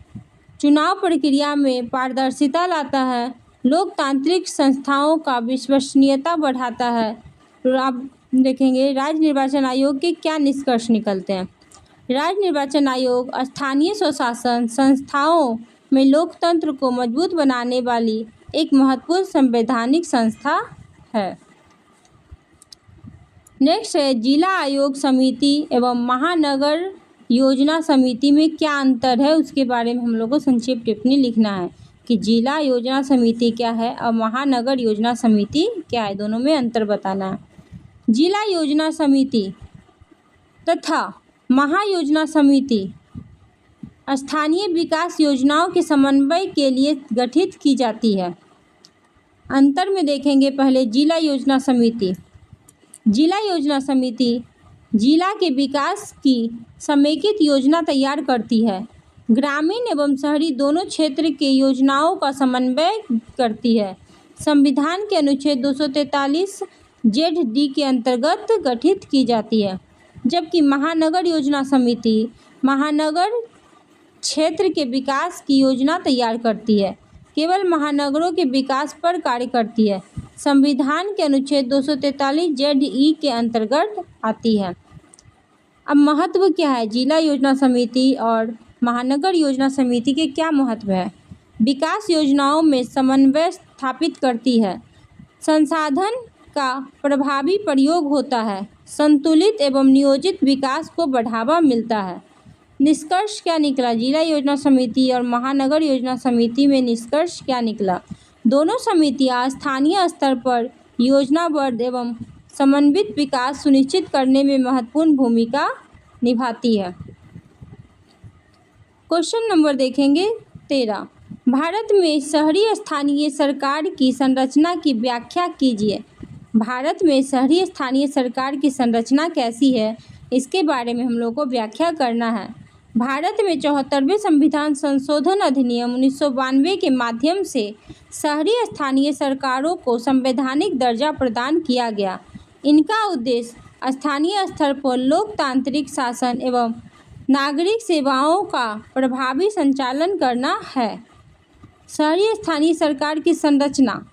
चुनाव प्रक्रिया में पारदर्शिता लाता है, लोकतांत्रिक संस्थाओं का विश्वसनीयता बढ़ाता है। तो आप देखेंगे राज्य निर्वाचन आयोग के क्या निष्कर्ष निकलते हैं। राज्य निर्वाचन आयोग स्थानीय स्वशासन संस्थाओं में लोकतंत्र को मजबूत बनाने वाली एक महत्वपूर्ण संवैधानिक संस्था है। नेक्स्ट है, जिला आयोग समिति एवं महानगर योजना समिति में क्या अंतर है, उसके बारे में हम लोग को संक्षिप्त टिप्पणी लिखना है कि जिला योजना समिति क्या है और महानगर योजना समिति क्या है, दोनों में अंतर बताना है। जिला योजना समिति तथा महायोजना समिति स्थानीय विकास योजनाओं के समन्वय के लिए गठित की जाती है। अंतर में देखेंगे पहले जिला योजना समिति। जिला योजना समिति जिला के विकास की समेकित योजना तैयार करती है, ग्रामीण एवं शहरी दोनों क्षेत्र के योजनाओं का समन्वय करती है। संविधान के अनुच्छेद 243 ZD के अंतर्गत गठित की जाती है। जबकि महानगर योजना समिति महानगर क्षेत्र के विकास की योजना तैयार करती है, केवल महानगरों के विकास पर कार्य करती है। संविधान के अनुच्छेद 243 ZE के अंतर्गत आती है। अब महत्व क्या है, जिला योजना समिति और महानगर योजना समिति के क्या महत्व है? विकास योजनाओं में समन्वय स्थापित करती है, संसाधन का प्रभावी प्रयोग होता है, संतुलित एवं नियोजित विकास को बढ़ावा मिलता है। निष्कर्ष क्या निकला? जिला योजना समिति और महानगर योजना समिति में निष्कर्ष क्या निकला? दोनों समितियां स्थानीय स्तर पर योजनाबद्ध एवं समन्वित विकास सुनिश्चित करने में महत्वपूर्ण भूमिका निभाती है। क्वेश्चन नंबर देखेंगे 13। भारत में शहरी स्थानीय सरकार की संरचना की व्याख्या कीजिए। भारत में शहरी स्थानीय सरकार की संरचना कैसी है, इसके बारे में हम लोग को व्याख्या करना है। भारत में 74वें संविधान संशोधन अधिनियम 1992 के माध्यम से शहरी स्थानीय सरकारों को संवैधानिक दर्जा प्रदान किया गया। इनका उद्देश्य स्थानीय स्तर पर लोकतांत्रिक शासन एवं नागरिक सेवाओं का प्रभावी संचालन करना है। शहरी स्थानीय सरकार की संरचना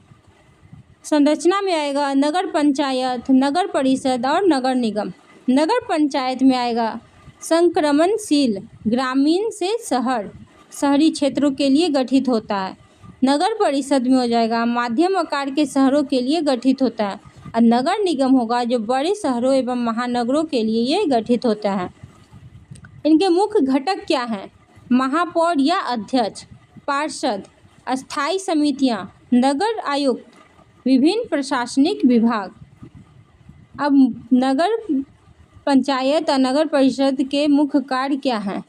में आएगा नगर पंचायत, नगर परिषद और नगर निगम। नगर पंचायत में आएगा संक्रमणशील ग्रामीण से शहरी क्षेत्रों के लिए गठित होता है। नगर परिषद में हो जाएगा माध्यम आकार के शहरों के लिए गठित होता है और नगर निगम होगा जो बड़े शहरों एवं महानगरों के लिए ये गठित होता है। इनके मुख्य घटक क्या हैं? महापौर या अध्यक्ष, पार्षद, अस्थायी समितियां, नगर आयुक्त, विभिन्न प्रशासनिक विभाग। अब नगर पंचायत और नगर परिषद के मुख्य कार्य क्या हैं?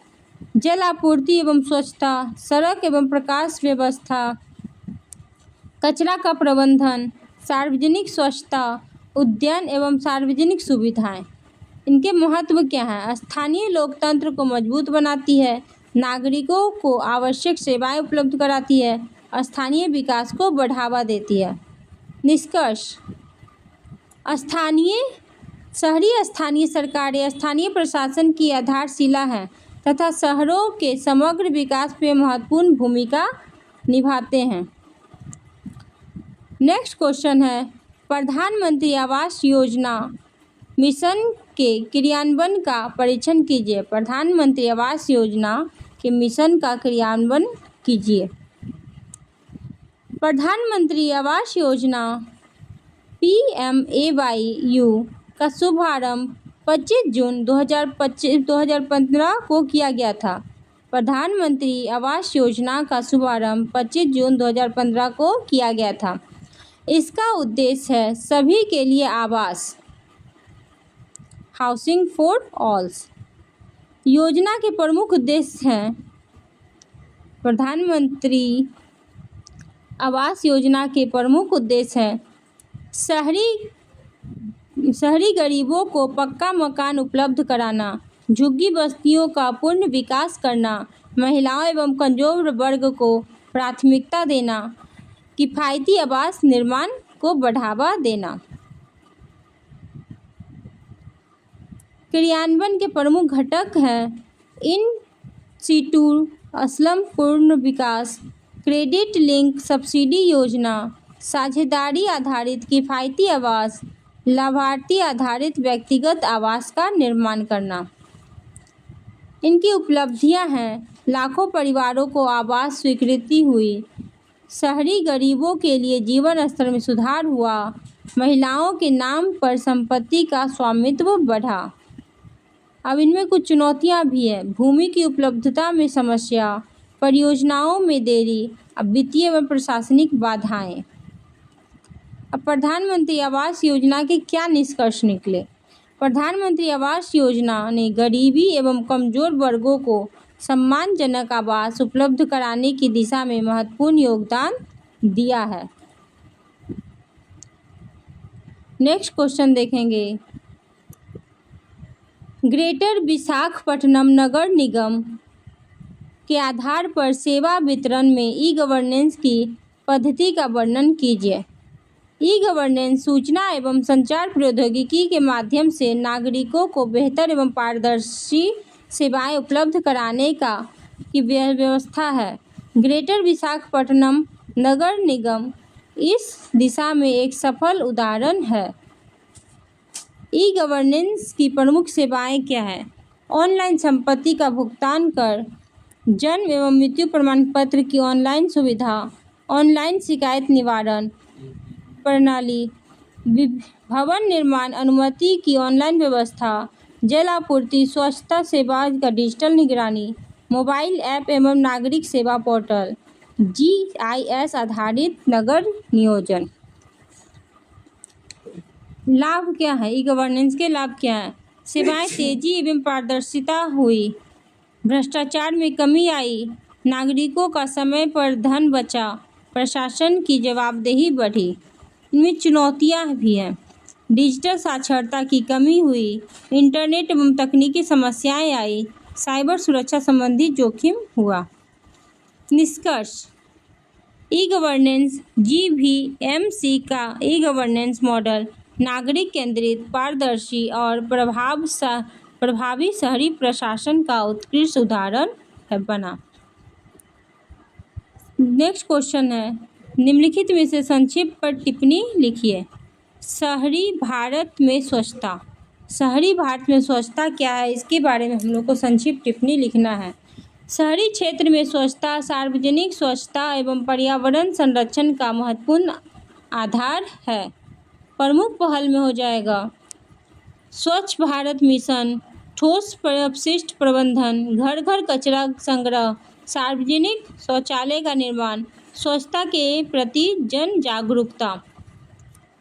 जल आपूर्ति एवं स्वच्छता, सड़क एवं प्रकाश व्यवस्था, कचरा का प्रबंधन, सार्वजनिक स्वच्छता, उद्यान एवं सार्वजनिक सुविधाएं। इनके महत्व क्या हैं? स्थानीय लोकतंत्र को मजबूत बनाती है, नागरिकों को आवश्यक सेवाएं उपलब्ध कराती है, स्थानीय विकास को बढ़ावा देती है। निष्कर्ष, शहरी स्थानीय सरकारें स्थानीय प्रशासन की आधारशिला हैं तथा शहरों के समग्र विकास में महत्वपूर्ण भूमिका निभाते हैं। नेक्स्ट क्वेश्चन है, प्रधानमंत्री आवास योजना मिशन के क्रियान्वयन का परीक्षण कीजिए। प्रधानमंत्री आवास योजना के मिशन का क्रियान्वयन कीजिए। प्रधानमंत्री आवास योजना PMAYU का शुभारंभ 25 जून 2015 को किया गया था। प्रधानमंत्री आवास योजना का शुभारंभ 25 जून 2015 को किया गया था। इसका उद्देश्य है सभी के लिए आवास, हाउसिंग फॉर ऑल्स। योजना के प्रमुख उद्देश्य हैं, प्रधानमंत्री आवास योजना के प्रमुख उद्देश्य हैं शहरी गरीबों को पक्का मकान उपलब्ध कराना, झुग्गी बस्तियों का पूर्ण विकास करना, महिलाओं एवं कमजोर वर्ग को प्राथमिकता देना, किफ़ायती आवास निर्माण को बढ़ावा देना। क्रियान्वयन के प्रमुख घटक हैं इन सीटू स्लम पूर्ण विकास, क्रेडिट लिंक सब्सिडी योजना, साझेदारी आधारित किफ़ायती आवास, लाभार्थी आधारित व्यक्तिगत आवास का निर्माण करना। इनकी उपलब्धियां हैं, लाखों परिवारों को आवास स्वीकृति हुई, शहरी गरीबों के लिए जीवन स्तर में सुधार हुआ, महिलाओं के नाम पर संपत्ति का स्वामित्व बढ़ा। अब इनमें कुछ चुनौतियां भी हैं, भूमि की उपलब्धता में समस्या, परियोजनाओं में देरी, अब वित्तीय एवं प्रशासनिक बाधाएं। अब प्रधानमंत्री आवास योजना के क्या निष्कर्ष निकले? प्रधानमंत्री आवास योजना ने गरीबी एवं कमजोर वर्गों को सम्मानजनक आवास उपलब्ध कराने की दिशा में महत्वपूर्ण योगदान दिया है। नेक्स्ट क्वेश्चन देखेंगे, ग्रेटर विशाखापट्टनम नगर निगम के आधार पर सेवा वितरण में ई गवर्नेंस की पद्धति का वर्णन कीजिए। ई गवर्नेंस सूचना एवं संचार प्रौद्योगिकी के माध्यम से नागरिकों को बेहतर एवं पारदर्शी सेवाएं उपलब्ध कराने की व्यवस्था है। ग्रेटर विशाखापट्टनम नगर निगम इस दिशा में एक सफल उदाहरण है। ई गवर्नेंस की प्रमुख सेवाएं क्या हैं? ऑनलाइन संपत्ति का भुगतान कर, जन्म एवं मृत्यु प्रमाण पत्र की ऑनलाइन सुविधा, ऑनलाइन शिकायत निवारण प्रणाली, भवन निर्माण अनुमति की ऑनलाइन व्यवस्था, जल आपूर्ति, स्वच्छता सेवा का डिजिटल निगरानी, मोबाइल ऐप एवं नागरिक सेवा पोर्टल, GIS आधारित नगर नियोजन। लाभ क्या है? ई गवर्नेंस के लाभ क्या हैं? सेवाएं तेजी एवं पारदर्शिता हुई, भ्रष्टाचार में कमी आई, नागरिकों का समय पर धन बचा, प्रशासन की जवाबदेही बढ़ी। इनमें चुनौतियां भी हैं, डिजिटल साक्षरता की कमी हुई, इंटरनेट एवं तकनीकी समस्याएं आई, साइबर सुरक्षा संबंधी जोखिम हुआ। निष्कर्ष, ई गवर्नेंस GVMC का ई गवर्नेंस मॉडल नागरिक केंद्रित, पारदर्शी और प्रभावी शहरी प्रशासन का उत्कृष्ट उदाहरण है बना। नेक्स्ट क्वेश्चन है, निम्नलिखित में से संक्षिप्त पर टिप्पणी लिखिए। शहरी भारत में स्वच्छता। शहरी भारत में स्वच्छता क्या है, इसके बारे में हम लोग को संक्षिप्त टिप्पणी लिखना है। शहरी क्षेत्र में स्वच्छता सार्वजनिक स्वच्छता एवं पर्यावरण संरक्षण का महत्वपूर्ण आधार है। प्रमुख पहल में हो जाएगा स्वच्छ भारत मिशन, ठोस अपशिष्ट प्रबंधन, घर घर कचरा संग्रह, सार्वजनिक शौचालय का निर्माण, स्वच्छता के प्रति जन जागरूकता।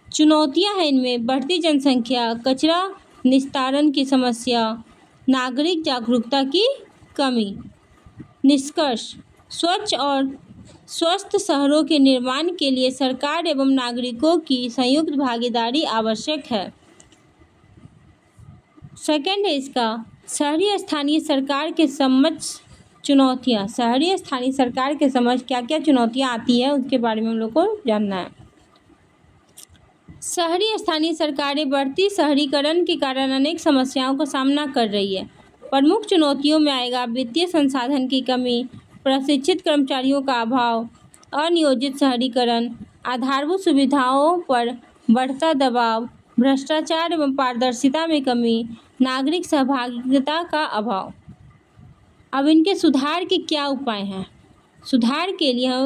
चुनौतियां हैं इनमें, बढ़ती जनसंख्या, कचरा निस्तारण की समस्या, नागरिक जागरूकता की कमी। निष्कर्ष, स्वच्छ और स्वस्थ शहरों के निर्माण के लिए सरकार एवं नागरिकों की संयुक्त भागीदारी आवश्यक है। सेकंड है इसका, शहरी स्थानीय सरकार के समक्ष चुनौतियाँ। शहरी स्थानीय सरकार के समक्ष क्या क्या चुनौतियाँ आती है उसके बारे में हम लोग को जानना है। शहरी स्थानीय सरकारें बढ़ती शहरीकरण के कारण अनेक समस्याओं का सामना कर रही है। प्रमुख चुनौतियों में आएगा वित्तीय संसाधन की कमी, प्रशिक्षित कर्मचारियों का अभाव, अनियोजित शहरीकरण, आधारभूत सुविधाओं पर बढ़ता दबाव, भ्रष्टाचार एवं पारदर्शिता में कमी, नागरिक सहभागिता का अभाव। अब इनके सुधार के क्या उपाय हैं? सुधार के लिए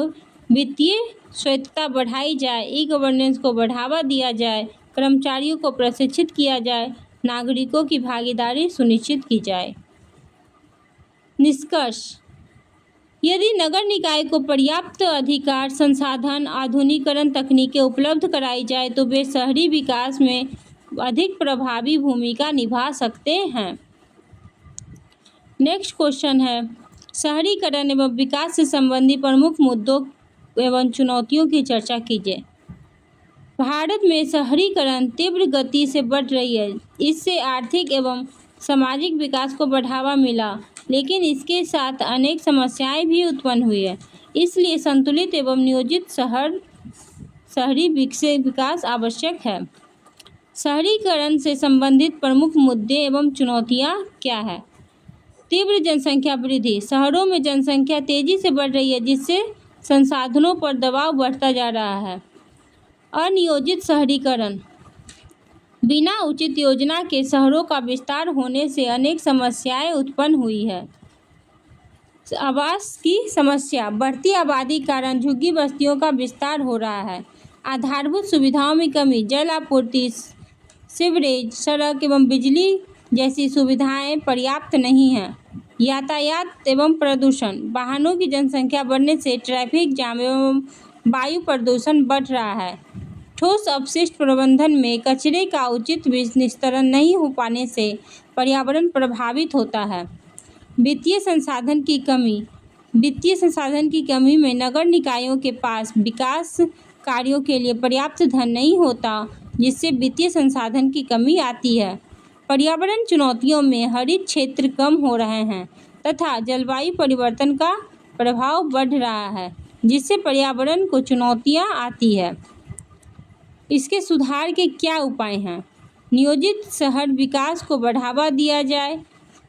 वित्तीय स्वायत्तता बढ़ाई जाए, ई गवर्नेंस को बढ़ावा दिया जाए, कर्मचारियों को प्रशिक्षित किया जाए, नागरिकों की भागीदारी सुनिश्चित की जाए। निष्कर्ष: यदि नगर निकाय को पर्याप्त अधिकार, संसाधन, आधुनिकीकरण तकनीकें उपलब्ध कराई जाए तो वे शहरी विकास में अधिक प्रभावी भूमिका निभा सकते हैं। नेक्स्ट क्वेश्चन है, शहरीकरण एवं विकास से संबंधित प्रमुख मुद्दों एवं चुनौतियों की चर्चा कीजिए। भारत में शहरीकरण तीव्र गति से बढ़ रही है। इससे आर्थिक एवं सामाजिक विकास को बढ़ावा मिला, लेकिन इसके साथ अनेक समस्याएं भी उत्पन्न हुई है। इसलिए संतुलित एवं नियोजित शहरी विकास आवश्यक है। शहरीकरण से संबंधित प्रमुख मुद्दे एवं चुनौतियां क्या है? तीव्र जनसंख्या वृद्धि। शहरों में जनसंख्या तेजी से बढ़ रही है, जिससे संसाधनों पर दबाव बढ़ता जा रहा है। अनियोजित शहरीकरण। बिना उचित योजना के शहरों का विस्तार होने से अनेक समस्याएं उत्पन्न हुई है। आवास की समस्या। बढ़ती आबादी के कारण झुग्गी बस्तियों का विस्तार हो रहा है। आधारभूत सुविधाओं में कमी। जल आपूर्ति, सीवरेज, सड़क एवं बिजली जैसी सुविधाएं पर्याप्त नहीं हैं। यातायात एवं प्रदूषण। वाहनों की जनसंख्या बढ़ने से ट्रैफिक जाम एवं वायु प्रदूषण बढ़ रहा है। ठोस अपशिष्ट प्रबंधन में कचरे का उचित निस्तारण नहीं हो पाने से पर्यावरण प्रभावित होता है। वित्तीय संसाधन की कमी। वित्तीय संसाधन की कमी में नगर निकायों के पास विकास कार्यों के लिए पर्याप्त धन नहीं होता, जिससे वित्तीय संसाधन की कमी आती है। पर्यावरण चुनौतियों में हरित क्षेत्र कम हो रहे हैं तथा जलवायु परिवर्तन का प्रभाव बढ़ रहा है, जिससे पर्यावरण को चुनौतियां आती है। इसके सुधार के क्या उपाय हैं? नियोजित शहर विकास को बढ़ावा दिया जाए,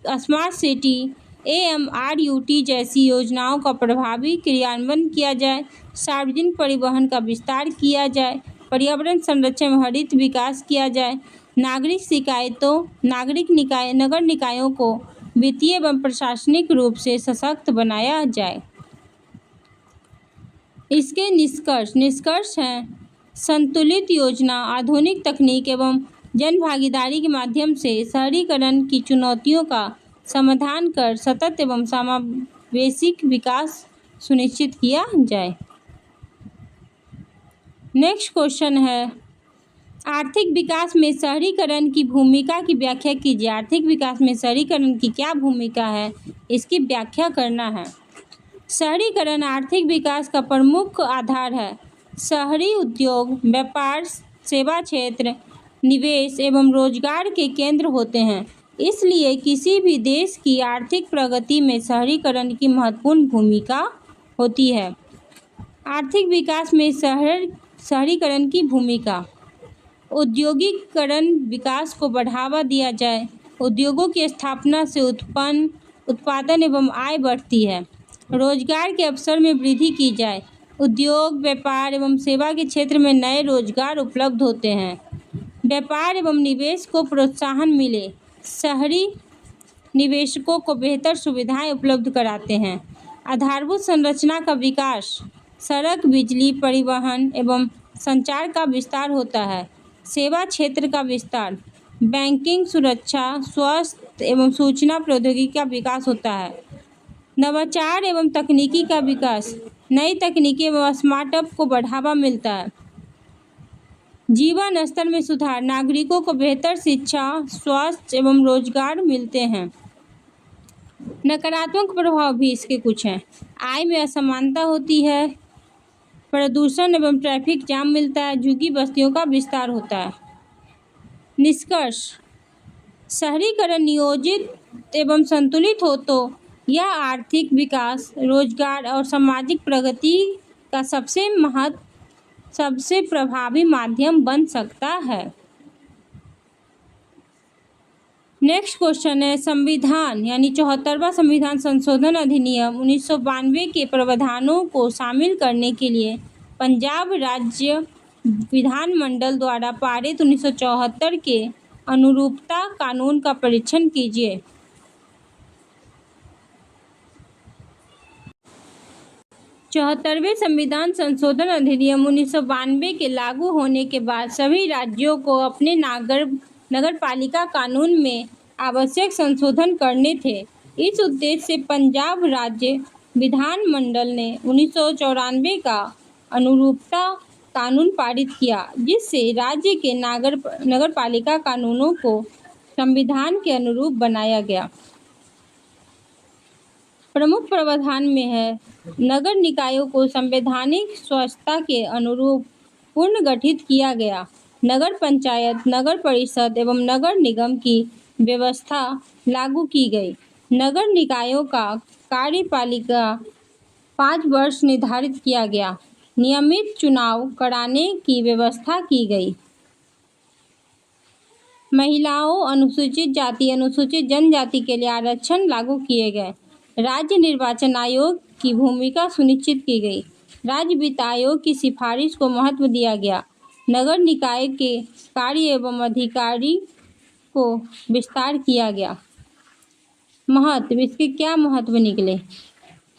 स्मार्ट सिटी, AMRUT जैसी योजनाओं का प्रभावी क्रियान्वयन किया जाए, सार्वजनिक परिवहन का विस्तार किया जाए, पर्यावरण संरक्षण में हरित विकास किया जाए, नगर निकायों को वित्तीय एवं प्रशासनिक रूप से सशक्त बनाया जाए। इसके निष्कर्ष हैं, संतुलित योजना, आधुनिक तकनीक एवं जन भागीदारी के माध्यम से शहरीकरण की चुनौतियों का समाधान कर सतत एवं समावेशी विकास सुनिश्चित किया जाए। नेक्स्ट क्वेश्चन है, आर्थिक विकास में शहरीकरण की भूमिका की व्याख्या कीजिए। आर्थिक विकास में शहरीकरण की क्या भूमिका है, इसकी व्याख्या करना है। शहरीकरण आर्थिक विकास का प्रमुख आधार है। शहरी उद्योग, व्यापार, सेवा क्षेत्र, निवेश एवं रोजगार के केंद्र होते हैं। इसलिए किसी भी देश की आर्थिक प्रगति में शहरीकरण की महत्वपूर्ण भूमिका होती है। आर्थिक विकास में शहरीकरण की भूमिका। औद्योगिकरण विकास को बढ़ावा दिया जाए। उद्योगों की स्थापना से उत्पादन एवं आय बढ़ती है। रोजगार के अवसर में वृद्धि की जाए। उद्योग, व्यापार एवं सेवा के क्षेत्र में नए रोजगार उपलब्ध होते हैं। व्यापार एवं निवेश को प्रोत्साहन मिले। शहरी निवेशकों को बेहतर सुविधाएं उपलब्ध कराते हैं। आधारभूत संरचना का विकास। सड़क, बिजली, परिवहन एवं संचार का विस्तार होता है। सेवा क्षेत्र का विस्तार। बैंकिंग, सुरक्षा, स्वास्थ्य एवं सूचना प्रौद्योगिकी का विकास होता है। नवाचार एवं तकनीकी का विकास। नई तकनीकी एवं स्टार्टअप को बढ़ावा मिलता है। जीवन स्तर में सुधार। नागरिकों को बेहतर शिक्षा, स्वास्थ्य एवं रोजगार मिलते हैं। नकारात्मक प्रभाव भी इसके कुछ हैं। आय में असमानता होती है। प्रदूषण एवं ट्रैफिक जाम मिलता है। झुग्गी बस्तियों का विस्तार होता है। निष्कर्ष, शहरीकरण नियोजित एवं संतुलित हो तो यह आर्थिक विकास, रोजगार और सामाजिक प्रगति का सबसे प्रभावी माध्यम बन सकता है। नेक्स्ट क्वेश्चन है, संविधान यानी 74वां संविधान संशोधन अधिनियम 1992 के प्रावधानों को शामिल करने के लिए पंजाब राज्य विधानमंडल द्वारा पारित 1974 के अनुरूपता कानून का परीक्षण कीजिए। 74वें संविधान संशोधन अधिनियम 1992 के लागू होने के बाद सभी राज्यों को अपने नगरपालिका कानून में आवश्यक संशोधन करने थे। इस उद्देश्य से पंजाब राज्य विधानमंडल ने 1994 का अनुरूपता कानून पारित किया, जिससे राज्य के नगरपालिका कानूनों को संविधान के अनुरूप बनाया गया। प्रमुख प्रावधान में है, नगर निकायों को संवैधानिक स्वच्छता के अनुरूप पुनर्गठित किया गया। नगर पंचायत, नगर परिषद एवं नगर निगम की व्यवस्था लागू की गई। नगर निकायों का कार्यपालिका 5 वर्ष निर्धारित किया गया। नियमित चुनाव कराने की व्यवस्था की गई। महिलाओं, अनुसूचित जाति, अनुसूचित जनजाति के लिए आरक्षण लागू किए गए। राज्य निर्वाचन आयोग की भूमिका सुनिश्चित की गई। राज्य वित्त आयोग की सिफारिश को महत्व दिया गया। नगर निकाय के कार्य एवं अधिकारी को विस्तार किया गया। महत्व, इसके क्या महत्व निकले?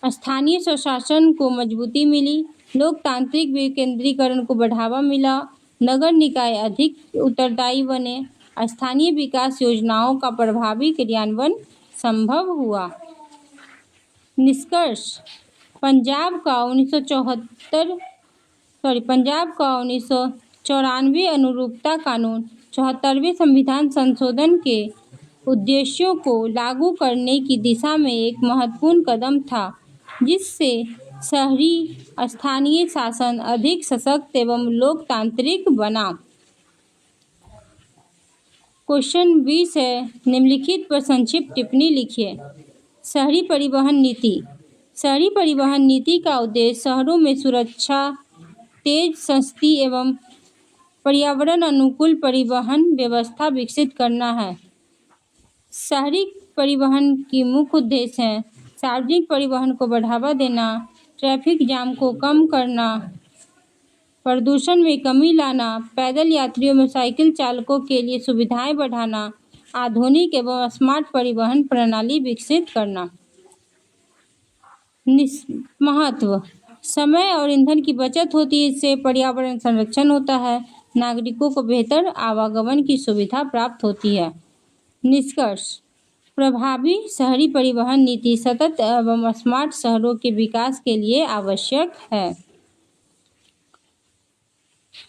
स्थानीय स्वशासन को मजबूती मिली, लोकतांत्रिक विकेंद्रीकरण को बढ़ावा मिला, नगर निकाय अधिक उत्तरदायी बने, स्थानीय विकास योजनाओं का प्रभावी क्रियान्वयन संभव हुआ। निष्कर्ष, पंजाब का 1994 अनुरूपता कानून 74वें संविधान संशोधन के उद्देश्यों को लागू करने की दिशा में एक महत्वपूर्ण कदम था, जिससे शहरी स्थानीय शासन अधिक सशक्त एवं लोकतांत्रिक बना। क्वेश्चन 20 है, निम्नलिखित पर संक्षिप्त टिप्पणी लिखिए। शहरी परिवहन नीति। शहरी परिवहन नीति का उद्देश्य शहरों में सुरक्षा, तेज, सस्ती एवं पर्यावरण अनुकूल परिवहन व्यवस्था विकसित करना है। शहरी परिवहन की मुख्य उद्देश्य हैं सार्वजनिक परिवहन को बढ़ावा देना, ट्रैफिक जाम को कम करना, प्रदूषण में कमी लाना, पैदल यात्रियों में साइकिल चालकों के लिए सुविधाएं बढ़ाना, आधुनिक एवं स्मार्ट परिवहन प्रणाली विकसित करना। महत्व, समय और ईंधन की बचत होती है, इससे पर्यावरण संरक्षण होता है, नागरिकों को बेहतर आवागमन की सुविधा प्राप्त होती है। निष्कर्ष, प्रभावी शहरी परिवहन नीति सतत एवं स्मार्ट शहरों के विकास के लिए आवश्यक है।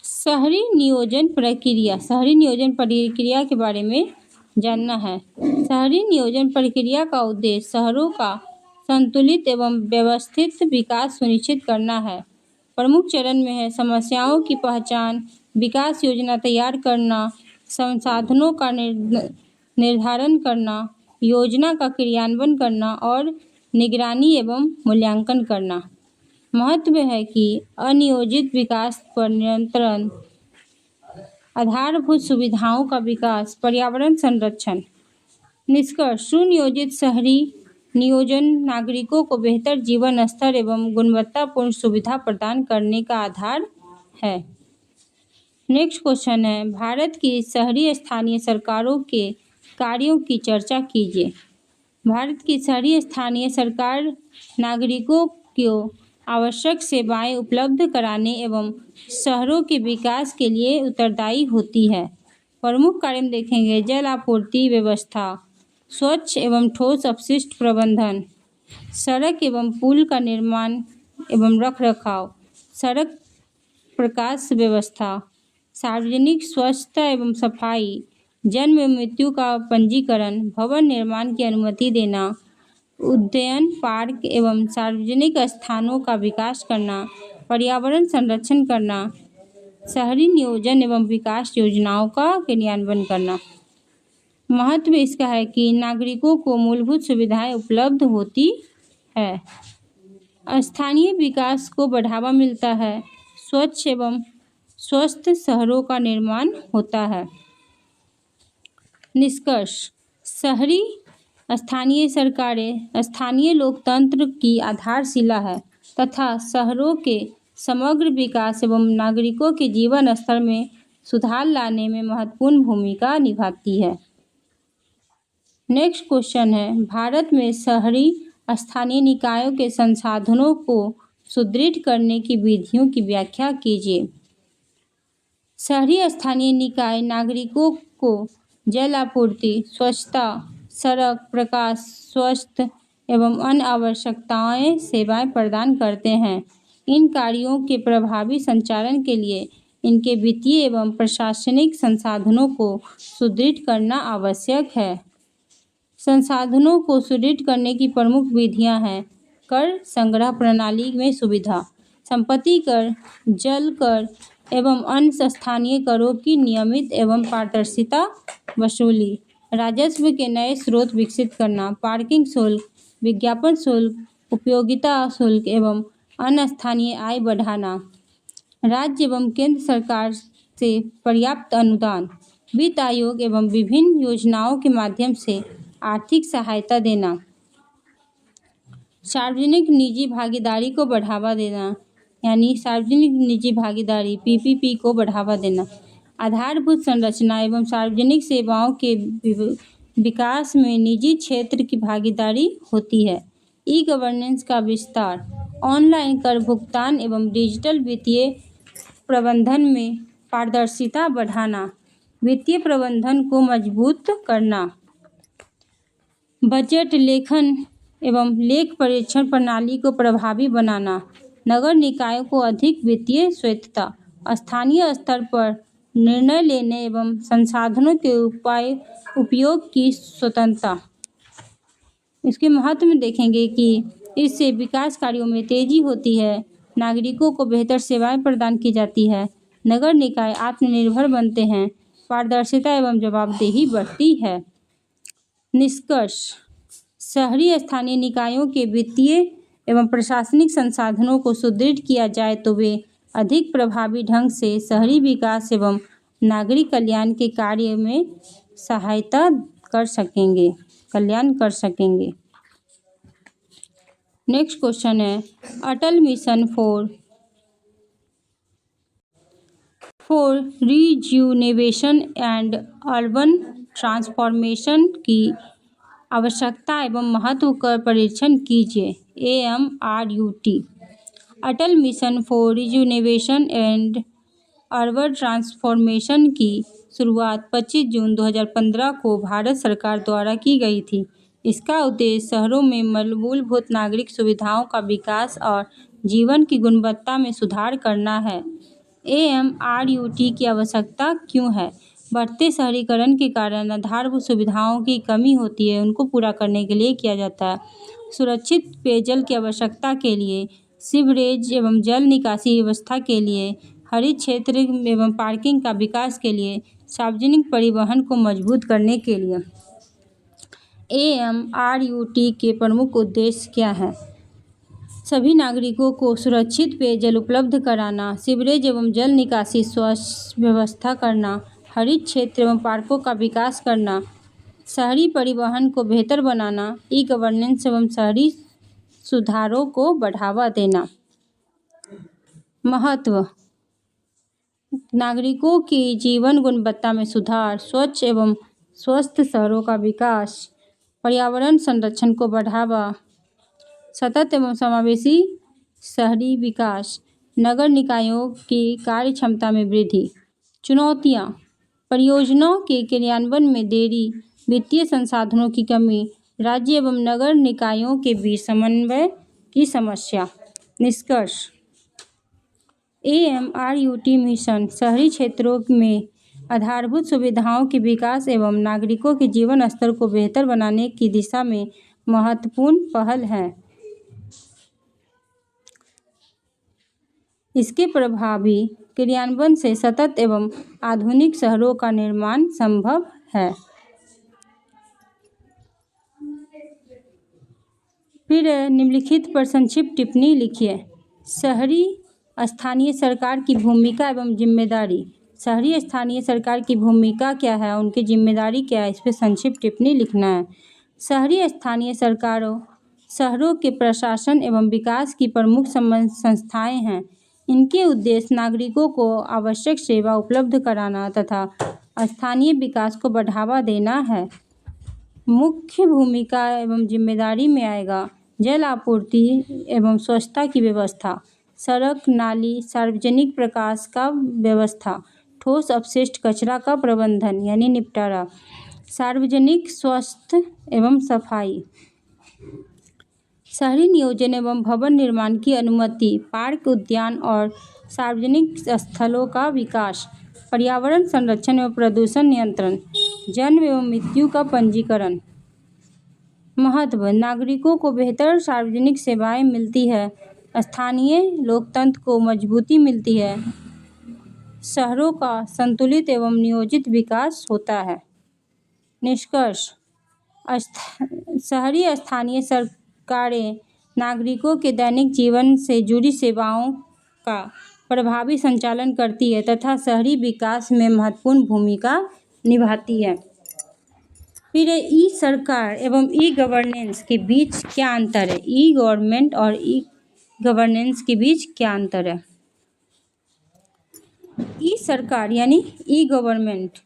शहरी नियोजन प्रक्रिया। शहरी नियोजन प्रक्रिया के बारे में जानना है। शहरी नियोजन प्रक्रिया का उद्देश्य शहरों का संतुलित एवं व्यवस्थित विकास सुनिश्चित करना है। प्रमुख चरण में है समस्याओं की पहचान, विकास योजना तैयार करना, संसाधनों का निर्धारण करना, योजना का क्रियान्वयन करना और निगरानी एवं मूल्यांकन करना। महत्व है कि अनियोजित विकास पर नियंत्रण, आधारभूत सुविधाओं का विकास, पर्यावरण संरक्षण। निष्कर्ष, सुनियोजित शहरी नियोजन नागरिकों को बेहतर जीवन स्तर एवं गुणवत्तापूर्ण सुविधा प्रदान करने का आधार है। नेक्स्ट क्वेश्चन है, भारत की शहरी स्थानीय सरकारों के कार्यों की चर्चा कीजिए। भारत की शहरी स्थानीय सरकार नागरिकों को आवश्यक सेवाएं उपलब्ध कराने एवं शहरों के विकास के लिए उत्तरदायी होती है। प्रमुख कार्य में देखेंगे जल आपूर्ति व्यवस्था, स्वच्छ एवं ठोस अपशिष्ट प्रबंधन, सड़क एवं पुल का निर्माण एवं रखरखाव, सड़क प्रकाश व्यवस्था, सार्वजनिक स्वच्छता एवं सफाई, जन्म एवं मृत्यु का पंजीकरण, भवन निर्माण की अनुमति देना, उद्यान, पार्क एवं सार्वजनिक स्थानों का विकास करना, पर्यावरण संरक्षण करना, शहरी नियोजन एवं विकास योजनाओं का क्रियान्वयन करना। महत्व इसका है कि नागरिकों को मूलभूत सुविधाएं उपलब्ध होती है, स्थानीय विकास को बढ़ावा मिलता है, स्वच्छ एवं स्वस्थ शहरों का निर्माण होता है। निष्कर्ष, शहरी स्थानीय सरकारें स्थानीय लोकतंत्र की आधारशिला है तथा शहरों के समग्र विकास एवं नागरिकों के जीवन स्तर में सुधार लाने में महत्वपूर्ण भूमिका निभाती है। नेक्स्ट क्वेश्चन है, भारत में शहरी स्थानीय निकायों के संसाधनों को सुदृढ़ करने की विधियों की व्याख्या कीजिए। शहरी स्थानीय निकाय नागरिकों को जल आपूर्ति, स्वच्छता, सड़क, प्रकाश, स्वास्थ्य एवं अन्य आवश्यकताएं सेवाएं प्रदान करते हैं। इन कार्यों के प्रभावी संचालन के लिए इनके वित्तीय एवं प्रशासनिक संसाधनों को सुदृढ़ करना आवश्यक है। संसाधनों को सुदृढ़ करने की प्रमुख विधियां हैं: कर संग्रह प्रणाली में सुविधा, संपत्ति कर, जल कर एवं अन्य स्थानीय करों की नियमित एवं पारदर्शिता वसूली, राजस्व के नए स्रोत विकसित करना, पार्किंग शुल्क, विज्ञापन शुल्क, उपयोगिता शुल्क एवं अन्य स्थानीय आय बढ़ाना, राज्य एवं केंद्र सरकार से पर्याप्त अनुदान, वित्त आयोग एवं विभिन्न योजनाओं के माध्यम से आर्थिक सहायता देना, सार्वजनिक निजी भागीदारी को बढ़ावा देना, यानी सार्वजनिक निजी भागीदारी पीपीपी को बढ़ावा देना, आधारभूत संरचना एवं सार्वजनिक सेवाओं के विकास में निजी क्षेत्र की भागीदारी होती है। ई गवर्नेंस का विस्तार, ऑनलाइन कर भुगतान एवं डिजिटल वित्तीय प्रबंधन में पारदर्शिता बढ़ाना, वित्तीय प्रबंधन को मजबूत करना, बजट लेखन एवं लेख परीक्षण प्रणाली को प्रभावी बनाना, नगर निकायों को अधिक वित्तीय स्वायत्तता, स्थानीय स्तर पर निर्णय लेने एवं संसाधनों के उपयोग की स्वतंत्रता। इसके महत्व में देखेंगे कि इससे विकास कार्यों में तेजी होती है, नागरिकों को बेहतर सेवाएं प्रदान की जाती है, नगर निकाय आत्मनिर्भर बनते हैं, पारदर्शिता एवं जवाबदेही बढ़ती है। निष्कर्ष, शहरी स्थानीय निकायों के वित्तीय एवं प्रशासनिक संसाधनों को सुदृढ़ किया जाए तो वे अधिक प्रभावी ढंग से शहरी विकास एवं नागरिक कल्याण के कार्य में सहायता कर सकेंगे, कल्याण कर सकेंगे। नेक्स्ट क्वेश्चन है, Atal mission for rejuvenation and urban transformation की आवश्यकता एवं महत्व का परीक्षण कीजिए। AMRUT। Atal mission for rejuvenation and urban transformation की शुरुआत 25 जून 2015 को भारत सरकार द्वारा की गई थी। इसका उद्देश्य शहरों में मूलभूत नागरिक सुविधाओं का विकास और जीवन की गुणवत्ता में सुधार करना है। AMRUT की आवश्यकता क्यों है? बढ़ते शहरीकरण के कारण आधारभूत सुविधाओं की कमी होती है, उनको पूरा करने के लिए किया जाता है। सुरक्षित पेयजल की आवश्यकता के लिए, सीवरेज एवं जल निकासी व्यवस्था के लिए, हरित क्षेत्र एवं पार्किंग का विकास के लिए, सार्वजनिक परिवहन को मजबूत करने के लिए। AMRUT के प्रमुख उद्देश्य क्या हैं? सभी नागरिकों को सुरक्षित पेयजल उपलब्ध कराना, सीवरेज एवं जल निकासी स्वच्छ व्यवस्था करना, हरित क्षेत्र एवं पार्कों का विकास करना, शहरी परिवहन को बेहतर बनाना, ई गवर्नेंस एवं शहरी सुधारों को बढ़ावा देना। महत्व, नागरिकों की जीवन गुणवत्ता में सुधार, स्वच्छ एवं स्वस्थ शहरों का विकास, पर्यावरण संरक्षण को बढ़ावा, सतत एवं समावेशी शहरी विकास, नगर निकायों की कार्य क्षमता में वृद्धि। चुनौतियाँ, परियोजनाओं के क्रियान्वयन में देरी, वित्तीय संसाधनों की कमी, राज्य एवं नगर निकायों के बीच समन्वय की समस्या। निष्कर्ष, AMRUT मिशन शहरी क्षेत्रों में आधारभूत सुविधाओं के विकास एवं नागरिकों के जीवन स्तर को बेहतर बनाने की दिशा में महत्वपूर्ण पहल है। इसके प्रभावी क्रियान्वयन से सतत एवं आधुनिक शहरों का निर्माण संभव है। फिर निम्नलिखित पर संक्षिप्त टिप्पणी लिखिए। शहरी स्थानीय सरकार की भूमिका एवं जिम्मेदारी। शहरी स्थानीय सरकार की भूमिका क्या है, उनकी जिम्मेदारी क्या है, इस पर संक्षिप्त टिप्पणी लिखना है। शहरी स्थानीय सरकारों शहरों के प्रशासन एवं विकास की प्रमुख संस्थाएं हैं। इनके उद्देश्य नागरिकों को आवश्यक सेवा उपलब्ध कराना तथा स्थानीय विकास को बढ़ावा देना है। मुख्य भूमिका एवं जिम्मेदारी में आएगा जल आपूर्ति एवं स्वच्छता की व्यवस्था, सड़क, नाली, सार्वजनिक प्रकाश का व्यवस्था, ठोस अपशिष्ट कचरा का प्रबंधन यानी निपटारा, सार्वजनिक स्वास्थ्य एवं सफाई, शहरी नियोजन एवं भवन निर्माण की अनुमति, पार्क, उद्यान और सार्वजनिक स्थलों का विकास, पर्यावरण संरक्षण एवं प्रदूषण नियंत्रण, जन्म एवं मृत्यु का पंजीकरण। महत्व: नागरिकों को बेहतर सार्वजनिक सेवाएं मिलती है, स्थानीय लोकतंत्र को मजबूती मिलती है, शहरों का संतुलित एवं नियोजित विकास होता है। निष्कर्ष: शहरी स्थानीय सरकारें नागरिकों के दैनिक जीवन से जुड़ी सेवाओं का प्रभावी संचालन करती है तथा शहरी विकास में महत्वपूर्ण भूमिका निभाती है। फिर ई सरकार एवं ई गवर्नेंस के बीच क्या अंतर है? ई गवर्नमेंट और ई गवर्नेंस के बीच क्या अंतर है? ई सरकार यानी ई गवर्नमेंट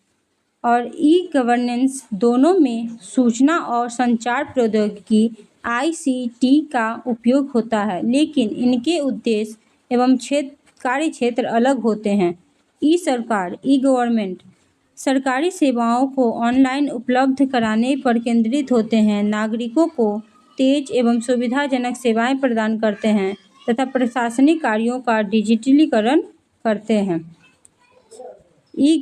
और ई गवर्नेंस दोनों में सूचना और संचार प्रौद्योगिकी ICT का उपयोग होता है, लेकिन इनके उद्देश्य एवं कार्य क्षेत्र अलग होते हैं। ई सरकार ई गवर्नमेंट सरकारी सेवाओं को ऑनलाइन उपलब्ध कराने पर केंद्रित होते हैं, नागरिकों को तेज एवं सुविधाजनक सेवाएं प्रदान करते हैं तथा प्रशासनिक कार्यों का डिजिटलीकरण करते हैं। ई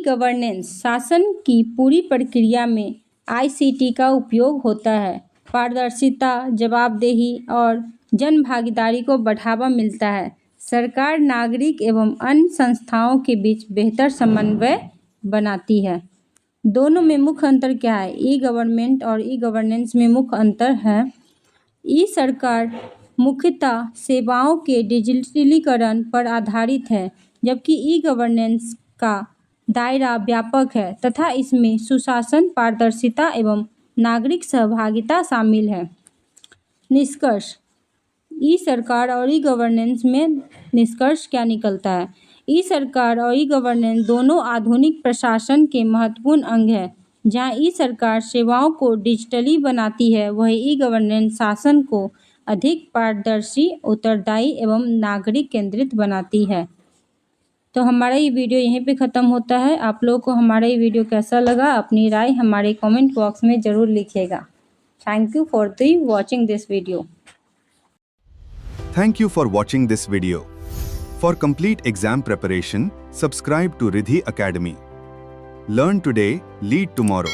गवर्नेंस शासन की पूरी प्रक्रिया में ICT का उपयोग होता है। पारदर्शिता, जवाबदेही और जन भागीदारी को बढ़ावा मिलता है। सरकार नागरिक एवं अन्य संस्थाओं के बीच बेहतर समन्वय बनाती है। दोनों में मुख्य अंतर क्या है? ई गवर्नमेंट और ई गवर्नेंस में मुख्य अंतर है। ई सरकार मुख्यतः सेवाओं के डिजिटलीकरण पर आधारित है, जबकि ई गवर्नेंस का दायरा व्यापक है तथा इसमें सुशासन, पारदर्शिता एवं नागरिक सहभागिता शामिल है। निष्कर्ष: ई सरकार और ई गवर्नेंस में निष्कर्ष क्या निकलता है? ई सरकार और ई गवर्नेंस दोनों आधुनिक प्रशासन के महत्वपूर्ण अंग हैं। जहां ई सरकार सेवाओं को डिजिटली बनाती है, वहीं ई गवर्नेंस शासन को अधिक पारदर्शी, उत्तरदायी एवं नागरिक केंद्रित बनाती है। तो हमारा ये वीडियो यहीं पे ख़त्म होता है। आप लोगों को हमारा ये वीडियो कैसा लगा, अपनी राय हमारे कमेंट बॉक्स में ज़रूर लिखिएगा। Thank you for watching this video. Thank you for watching this video. For complete exam preparation, subscribe to Riddhi Academy. Learn today, lead tomorrow.